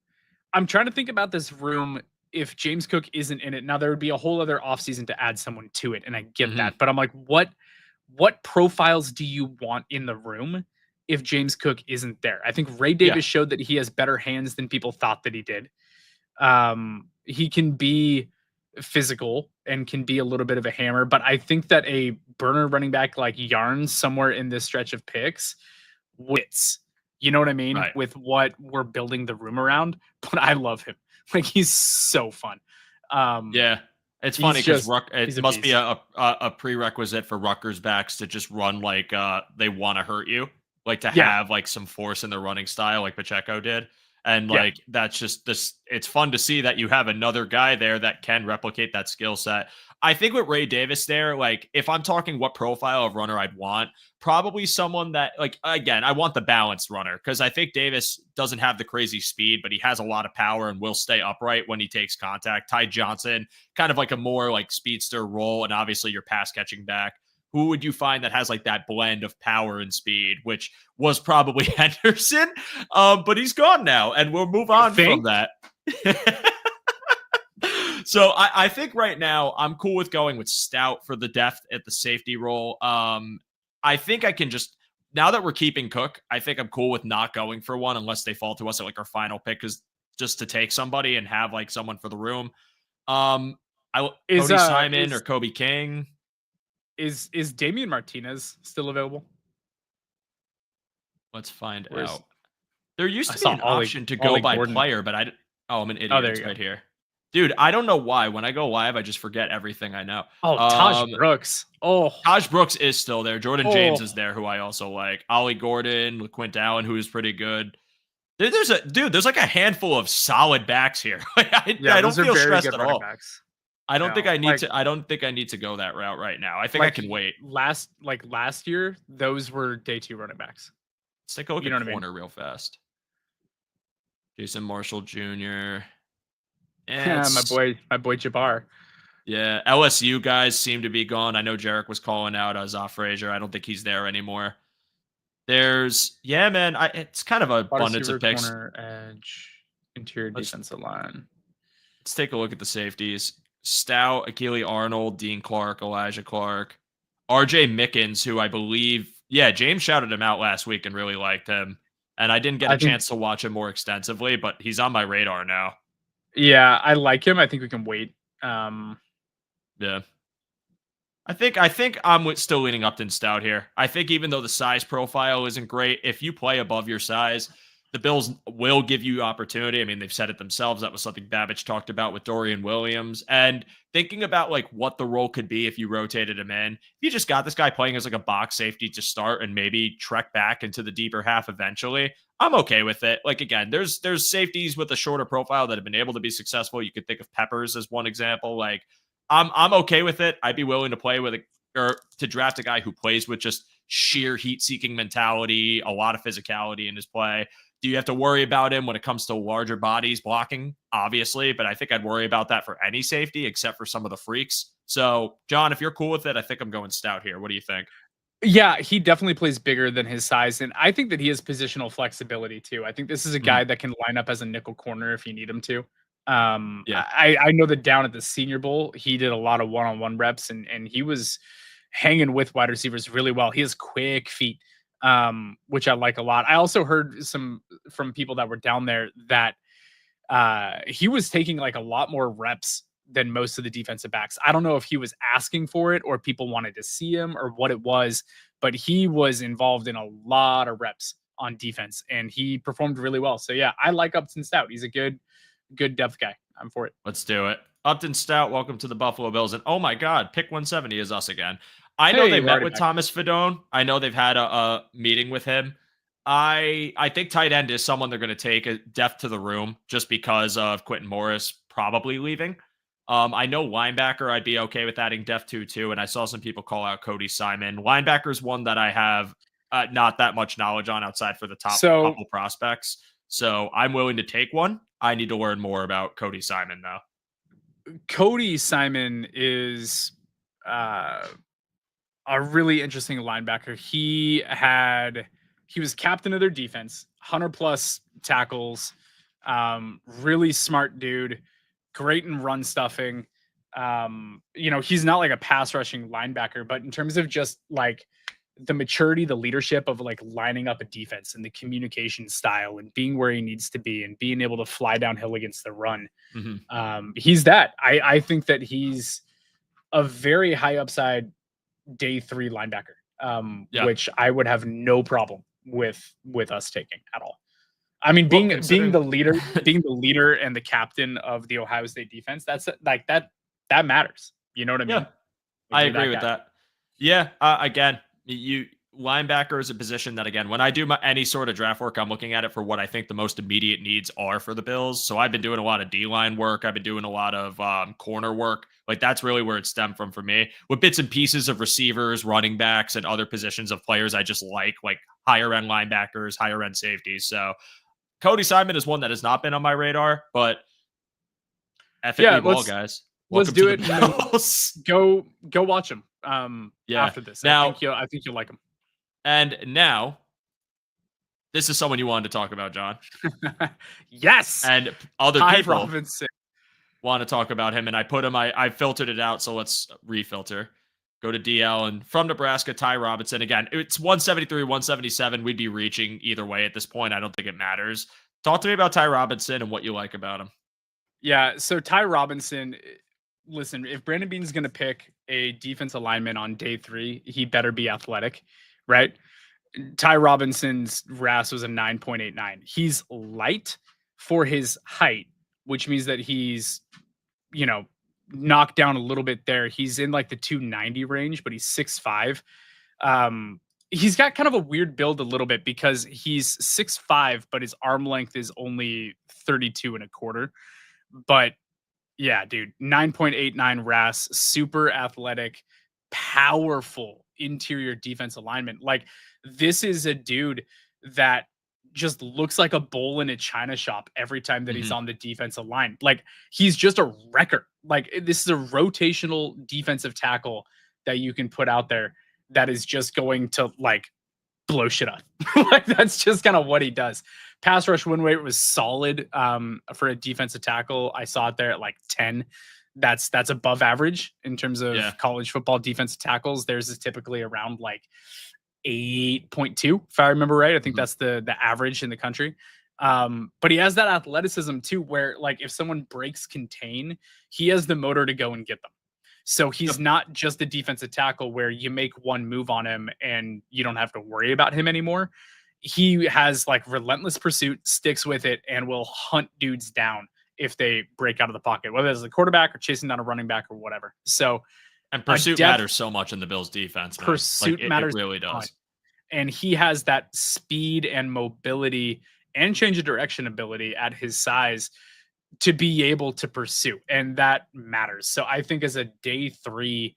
trying to think about this room if James Cook isn't in it. Now there would be a whole other offseason to add someone to it, and I get that. But I'm like, what profiles do you want in the room if James Cook isn't there? I think Ray Davis showed that he has better hands than people thought that he did. He can be physical and can be a little bit of a hammer, but I think that a burner running back like Yarns somewhere in this stretch of picks wits, you know what I mean? Right. With what we're building the room around, but I love him. Like he's so fun. It's funny because it must be a prerequisite for Rutgers backs to just run like they want to hurt you, like to have like some force in their running style like Pacheco did. And like that's just this. It's fun to see that you have another guy there that can replicate that skill set. I think with Ray Davis there, like if I'm talking what profile of runner I'd want, probably someone that like again, I want the balanced runner because I think Davis doesn't have the crazy speed, but he has a lot of power and will stay upright when he takes contact. Ty Johnson, kind of like a more like speedster role, and obviously your pass catching back. Who would you find that has like that blend of power and speed, which was probably Henderson, but he's gone now, and we'll move on from that. So I think right now I'm cool with going with Stout for the depth at the safety role. I think I can just, now that we're keeping Cook, I think I'm cool with not going for one unless they fall to us at like our final pick, is just to take somebody and have like someone for the room. Cody Simon or Kobe King. Is Damian Martinez still available? Let's find out. There used to be an option to go by player, but I'm an idiot. It's right here. Dude, I don't know why. When I go live, I just forget everything I know. Oh, Taj Brooks. Oh, Taj Brooks is still there. Jordan James is there, who I also like. Ollie Gordon, LaQuint Allen, who is pretty good. There's like a handful of solid backs here. I don't feel stressed at all. Backs. I don't think I need to. I don't think I need to go that route right now. I think I can wait. Last year, those were day 2 running backs. Let's take a look at corner real fast. Jason Marshall Jr. My boy Jabbar. Yeah, LSU guys seem to be gone. I know Jarek was calling out Zoff Frazier. I don't think he's there anymore. It's kind of a abundance of picks. Corner, edge, interior defensive line. Let's take a look at the safeties. Stout, Akili Arnold, Dean Clark, Elijah Clark, RJ Mickens, who I believe, James shouted him out last week and really liked him. And I didn't get a chance to watch him more extensively, but he's on my radar now. Yeah, I like him. I think we can wait. Yeah. I think I'm still leaning Upton Stout here. I think even though the size profile isn't great, if you play above your size, the Bills will give you opportunity. I mean, they've said it themselves. That was something Babbage talked about with Dorian Williams. And thinking about like what the role could be if you rotated him in, if you just got this guy playing as like a box safety to start and maybe trek back into the deeper half eventually, I'm okay with it. Like, again, there's safeties with a shorter profile that have been able to be successful. You could think of Peppers as one example. Like, I'm okay with it. I'd be willing to play with or to draft a guy who plays with just sheer heat-seeking mentality, a lot of physicality in his play. Do you have to worry about him when it comes to larger bodies blocking? Obviously, but I think I'd worry about that for any safety except for some of the freaks. So, John, if you're cool with it, I think I'm going Stout here. What do you think? Yeah, he definitely plays bigger than his size, and I think that he has positional flexibility too. I think this is a guy that can line up as a nickel corner if you need him to. I know that down at the Senior Bowl, he did a lot of one-on-one reps, and he was hanging with wide receivers really well. He has quick feet, which I like a lot. I also heard from people that were down there that he was taking like a lot more reps than most of the defensive backs. I don't know if he was asking for it or people wanted to see him or what it was, but he was involved in a lot of reps on defense and he performed really well. So yeah, I like Upton Stout. He's a good depth guy. I'm for it. Let's do it. Upton Stout, welcome to the Buffalo Bills. And oh my God, pick 170 is us again. I know they met with Thomas Fidone. I know they've had a meeting with him. I think tight end is someone they're going to take a depth to the room just because of Quentin Morris probably leaving. I know linebacker, I'd be okay with adding depth to too. And I saw some people call out Cody Simon. Linebacker is one that I have not that much knowledge on outside for the top couple prospects. So I'm willing to take one. I need to learn more about Cody Simon though. Cody Simon is a really interesting linebacker. He was captain of their defense, 100+ tackles, really smart dude, great in run stuffing. He's not like a pass rushing linebacker, but in terms of just like the maturity, the leadership of like lining up a defense and the communication style and being where he needs to be and being able to fly downhill against the run. He's that. I think that he's a very high upside day 3 linebacker, which I would have no problem with us taking at all. I mean, being the leader and the captain of the Ohio State defense, that's like that matters. You know what I mean? I agree with that. Yeah. Again, linebacker is a position that, again, when I do any sort of draft work, I'm looking at it for what I think the most immediate needs are for the Bills. So I've been doing a lot of D-line work. I've been doing a lot of corner work. Like that's really where it stemmed from for me, with bits and pieces of receivers, running backs, and other positions of players I just like higher end linebackers, higher end safeties. So Cody Simon is one that has not been on my radar, but guys. Let's do it. Go watch him. After this, now, I think you'll like him. And now, this is someone you wanted to talk about, John. Yes. And other people Robinson want to talk about him, and I put him. I filtered it out, so let's refilter. Go to DL, and from Nebraska, Ty Robinson. Again, it's 173, 177. We'd be reaching either way at this point. I don't think it matters. Talk to me about Ty Robinson and what you like about him. Yeah, so Ty Robinson, listen, if Brandon Beane's going to pick a defensive lineman on day 3, he better be athletic, right? Ty Robinson's RAS was a 9.89. He's light for his height, which means that he's knocked down a little bit there. He's in like the 290 range, but he's 6'5". He's got kind of a weird build a little bit because he's 6'5", but his arm length is only 32 and a quarter. But yeah, dude, 9.89 RAS, super athletic, powerful interior defense alignment. Like, this is a dude that just looks like a bowl in a china shop every time that he's on the defensive line. Like, he's just a wrecker. Like, this is a rotational defensive tackle that you can put out there that is just going to like blow shit up. Like, that's just kind of what he does. Pass rush win rate was solid for a defensive tackle. I saw it there at like 10. That's above average in terms of college football defensive tackles. Theirs is typically around like 8.2, if I remember right. I think that's the average in the country. But he has that athleticism too, where like if someone breaks contain, he has the motor to go and get them. So he's not just a defensive tackle where you make one move on him and you don't have to worry about him anymore. He has like relentless pursuit, sticks with it, and will hunt dudes down if they break out of the pocket, whether it's the quarterback or chasing down a running back or whatever. So, and pursuit matters so much in the Bills defense. Man. Pursuit matters. It really does. And he has that speed and mobility and change of direction ability at his size to be able to pursue. And that matters. So I think as a day 3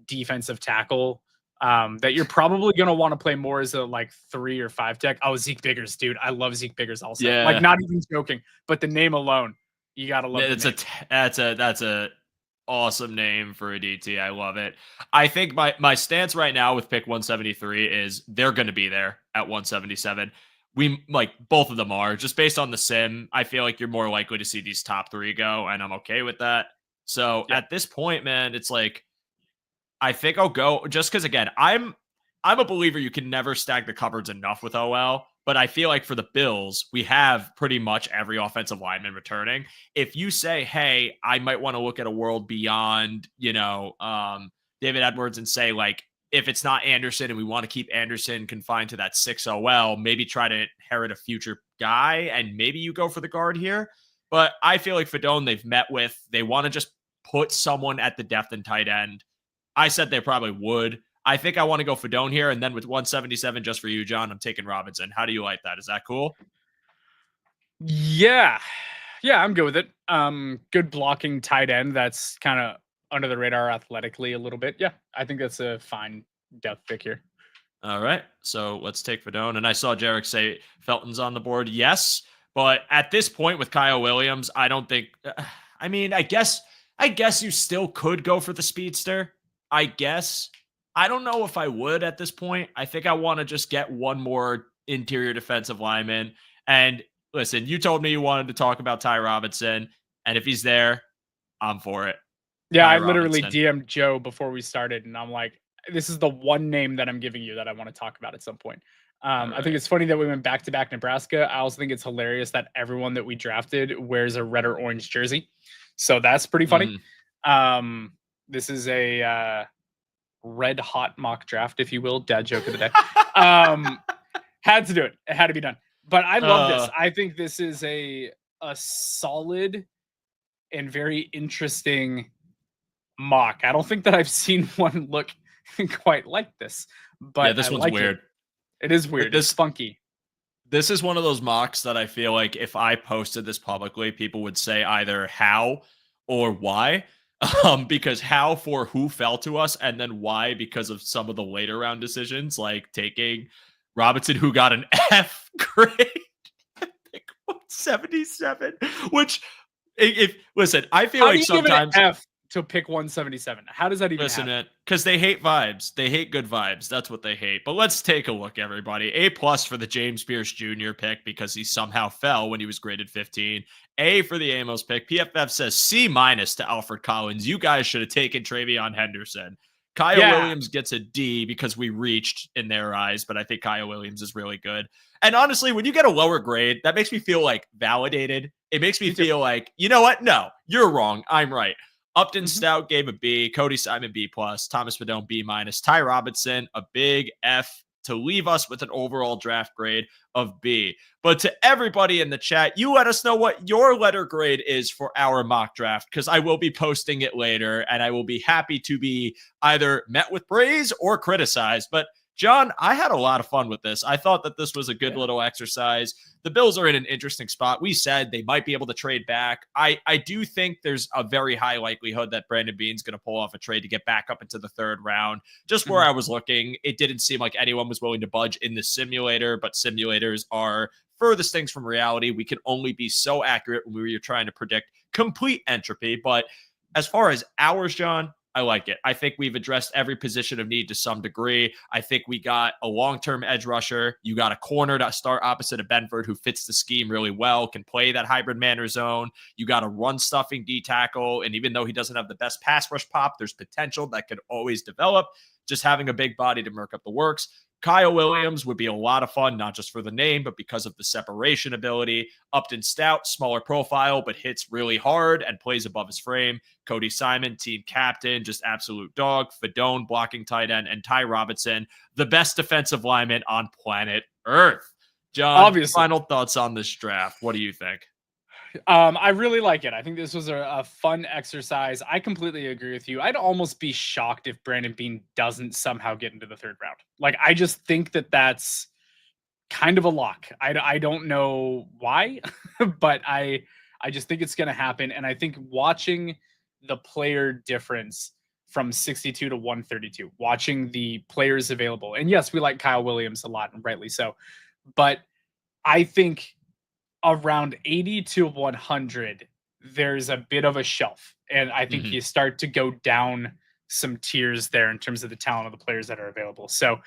defensive tackle, that you're probably going to want to play more as a like 3 or 5 tech. Oh, Zeke Biggers, dude. I love Zeke Biggers also. Yeah. Like, not even joking, but the name alone, you got to love it. That's a awesome name for a DT. I love it. I think my stance right now with pick 173 is they're going to be there at 177. We like both of them are just based on the sim. I feel like you're more likely to see these top 3 go, and I'm okay with that. So at this point, man, it's like, I think I'll go just because, again, I'm a believer you can never stack the cupboards enough with OL, but I feel like for the Bills, we have pretty much every offensive lineman returning. If you say, hey, I might want to look at a world beyond, David Edwards and say, like, if it's not Anderson and we want to keep Anderson confined to that 6 OL, maybe try to inherit a future guy and maybe you go for the guard here. But I feel like Fedone, they've met with, they want to just put someone at the depth and tight end. I said they probably would. I think I want to go Fedone here. And then with 177, just for you, John, I'm taking Robinson. How do you like that? Is that cool? Yeah. Yeah, I'm good with it. Good blocking tight end. That's kind of under the radar athletically a little bit. Yeah, I think that's a fine depth pick here. All right. So let's take Fedone. And I saw Jarek say Felton's on the board. Yes. But at this point with Kyle Williams, I don't think, I mean, I guess you still could go for the speedster. I guess. I don't know if I would at this point. I think I want to just get one more interior defensive lineman. And listen, you told me you wanted to talk about Ty Robinson. And if he's there, I'm for it. Yeah, I literally DM'd Joe before we started. And I'm like, this is the one name that I'm giving you that I want to talk about at some point. Right. I think it's funny that we went back-to-back Nebraska. I also think it's hilarious that everyone that we drafted wears a red or orange jersey. So that's pretty funny. This is a red hot mock draft, if you will. Dad joke of the day. Had to do it. It had to be done. But I love this. I think this is a solid and very interesting mock. I don't think that I've seen one look quite like this. But yeah, this one's weird. It is weird. It's funky. This is one of those mocks that I feel like if I posted this publicly, people would say either how or why. Because how for who fell to us, and then why because of some of the later round decisions, like taking Robinson, who got an F grade, pick 177. Which, if listen, I feel like sometimes give an F to pick 177. How does that even listen, happen? man? Because they hate vibes. They hate good vibes. That's what they hate. But let's take a look, everybody. A+ for the James Pierce Jr. pick because he somehow fell when he was graded 15. A for the Amos pick. PFF says C- to Alfred Collins. You guys should have taken Travion Henderson. Kyle Williams gets a D because we reached in their eyes, but I think Kyle Williams is really good. And honestly, when you get a lower grade, that makes me feel like validated. It makes me feel like, you know what? No, you're wrong. I'm right. Upton Stout gave a B. Cody Simon B+. Thomas Fedone B-. Ty Robinson a big F. to leave us with an overall draft grade of B. But to everybody in the chat, you let us know what your letter grade is for our mock draft, because I will be posting it later, and I will be happy to be either met with praise or criticized. But John, I had a lot of fun with this. I thought that this was a good little exercise. The Bills are in an interesting spot. We said they might be able to trade back. I do think there's a very high likelihood that Brandon Beane's going to pull off a trade to get back up into the third round. Just where I was looking, it didn't seem like anyone was willing to budge in the simulator, but simulators are furthest things from reality. We can only be so accurate when we were trying to predict complete entropy. But as far as ours, John, I like it. I think we've addressed every position of need to some degree. I think we got a long-term edge rusher. You got a corner to start opposite of Benford who fits the scheme really well, can play that hybrid manner zone. You got a run-stuffing D tackle, and even though he doesn't have the best pass rush pop, there's potential that could always develop. Just having a big body to murk up the works. Kyle Williams would be a lot of fun, not just for the name, but because of the separation ability. Upton Stout, smaller profile, but hits really hard and plays above his frame. Cody Simon, team captain, just absolute dog. Fedone, blocking tight end, and Ty Robinson, the best defensive lineman on planet Earth. John, obviously, final thoughts on this draft. What do you think? I really like it. I think this was a fun exercise. I completely agree with you. I'd almost be shocked if Brandon Beane doesn't somehow get into the third round. Like, I just think that that's kind of a lock. I don't know why, but I just think it's going to happen. And I think watching the player difference from 62 to 132, watching the players available. And yes, we like Kyle Williams a lot, and rightly so. But I think around 80 to 100, there's a bit of a shelf. And I think you start to go down some tiers there in terms of the talent of the players that are available. So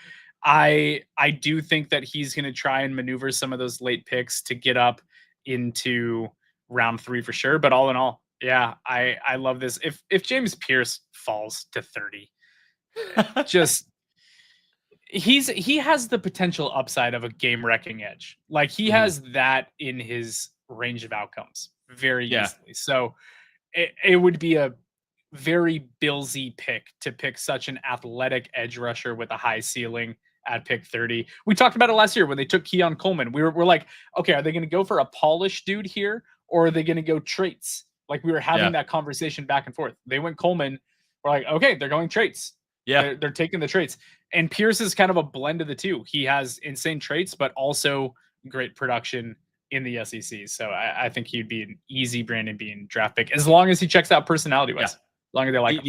I do think that he's going to try and maneuver some of those late picks to get up into round 3 for sure. But all in all, yeah, I love this. If James Pierce falls to 30, just he has the potential upside of a game-wrecking edge. Like, he has that in his range of outcomes very easily. So it would be a very Billsy pick to pick such an athletic edge rusher with a high ceiling at pick 30. We talked about it last year when they took Keon Coleman. We're like, okay, are they going to go for a polished dude here, or are they going to go traits? Like, we were having that conversation back and forth. They went Coleman. We're like, okay, they're going traits. Yeah, they're taking the traits. And Pierce is kind of a blend of the two. He has insane traits, but also great production in the SEC. So I think he'd be an easy Brandon Beane draft pick, as long as he checks out personality-wise. Yeah. As long as they like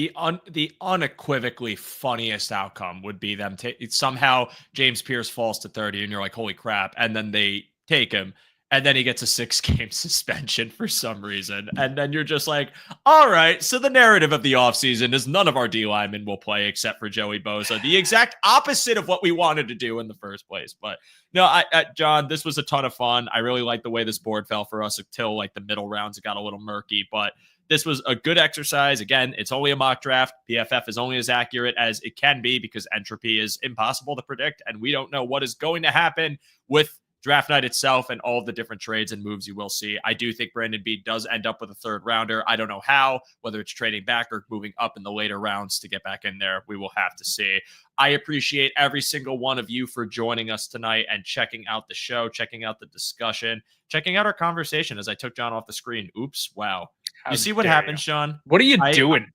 the unequivocally funniest outcome would be them somehow James Pierce falls to 30, and you're like, holy crap, and then they take him. And then he gets a 6-game suspension for some reason. And then you're just like, all right, so the narrative of the offseason is none of our D linemen will play except for Joey Bosa. The exact opposite of what we wanted to do in the first place. But no, John, this was a ton of fun. I really like the way this board fell for us until like the middle rounds. It got a little murky, but this was a good exercise. Again, it's only a mock draft. PFF is only as accurate as it can be because entropy is impossible to predict. And we don't know what is going to happen with draft night itself and all of the different trades and moves you will see. I do think Brandon Beane does end up with a third rounder. I don't know how, whether it's trading back or moving up in the later rounds to get back in there. We will have to see. I appreciate every single one of you for joining us tonight and checking out the show, checking out the discussion, checking out our conversation as I took John off the screen. Oops. Wow. You see what happened, Sean? What are you doing?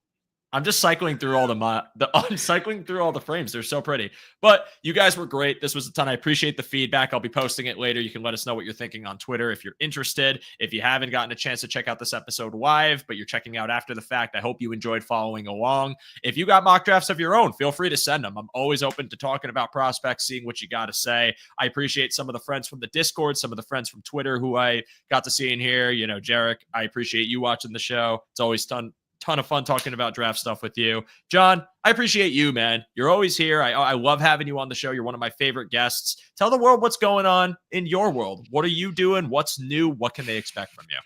I'm just cycling through all I'm cycling through all the frames. They're so pretty. But you guys were great. This was a ton. I appreciate the feedback. I'll be posting it later. You can let us know what you're thinking on Twitter if you're interested. If you haven't gotten a chance to check out this episode live, but you're checking out after the fact, I hope you enjoyed following along. If you got mock drafts of your own, feel free to send them. I'm always open to talking about prospects, seeing what you got to say. I appreciate some of the friends from the Discord, some of the friends from Twitter who I got to see in here. You know, Jarek, I appreciate you watching the show. It's always ton of fun talking about draft stuff with you. John, I appreciate you, man. You're always here. I love having you on the show. You're one of my favorite guests. Tell the world what's going on in your world. What are you doing? What's new? What can they expect from you?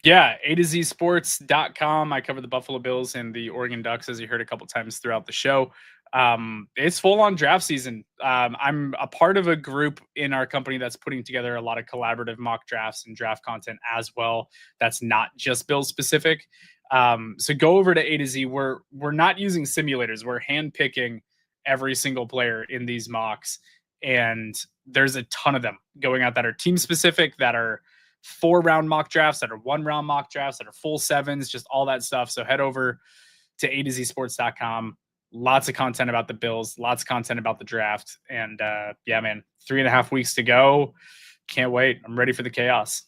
Yeah, A2ZSports.com. I cover the Buffalo Bills and the Oregon Ducks, as you heard a couple times throughout the show. It's full on draft season. I'm a part of a group in our company that's putting together a lot of collaborative mock drafts and draft content as well. That's not just Bills specific. So go over to A to Z. We're not using simulators. We're hand picking every single player in these mocks. And there's a ton of them going out that are team specific, that are 4-round mock drafts, that are 1-round mock drafts, that are full sevens, just all that stuff. So head over to A2Zsports.com. Lots of content about the Bills, lots of content about the draft. And yeah, man, 3.5 weeks to go. Can't wait. I'm ready for the chaos.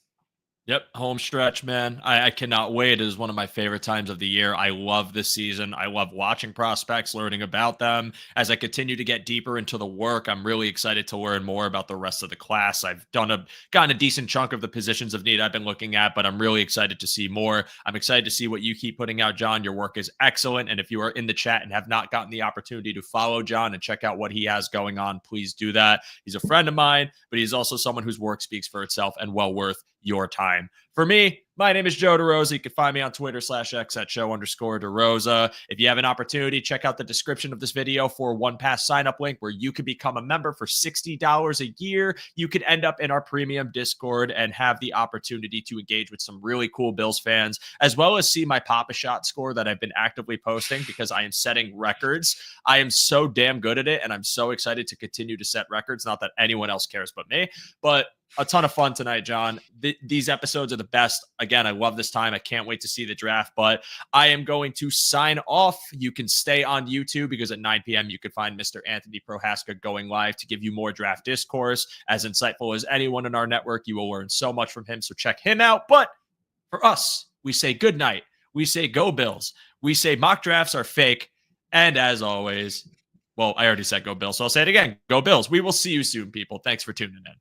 Yep, home stretch, man. I cannot wait. It is one of my favorite times of the year. I love this season. I love watching prospects, learning about them. As I continue to get deeper into the work, I'm really excited to learn more about the rest of the class. I've gotten a decent chunk of the positions of need I've been looking at, but I'm really excited to see more. I'm excited to see what you keep putting out, John. Your work is excellent. And if you are in the chat and have not gotten the opportunity to follow John and check out what he has going on, please do that. He's a friend of mine, but he's also someone whose work speaks for itself and well worth your time. For me, my name is Joe DeRosa. You can find me on Twitter /X at @show_DeRosa. If you have an opportunity, check out the description of this video for a one-pass sign-up link where you can become a member for $60 a year. You could end up in our premium Discord and have the opportunity to engage with some really cool Bills fans, as well as see my Pop-A-Shot score that I've been actively posting because I am setting records. I am so damn good at it, and I'm so excited to continue to set records. Not that anyone else cares but me, but a ton of fun tonight, John. These episodes are the best. Again, I love this time. I can't wait to see the draft, but I am going to sign off. You can stay on YouTube because at 9 p.m. you can find Mr. Anthony Prohaska going live to give you more draft discourse. As insightful as anyone in our network, you will learn so much from him, so check him out. But for us, we say good night. We say go Bills. We say mock drafts are fake. And as always, well, I already said go Bills, so I'll say it again. Go Bills. We will see you soon, people. Thanks for tuning in.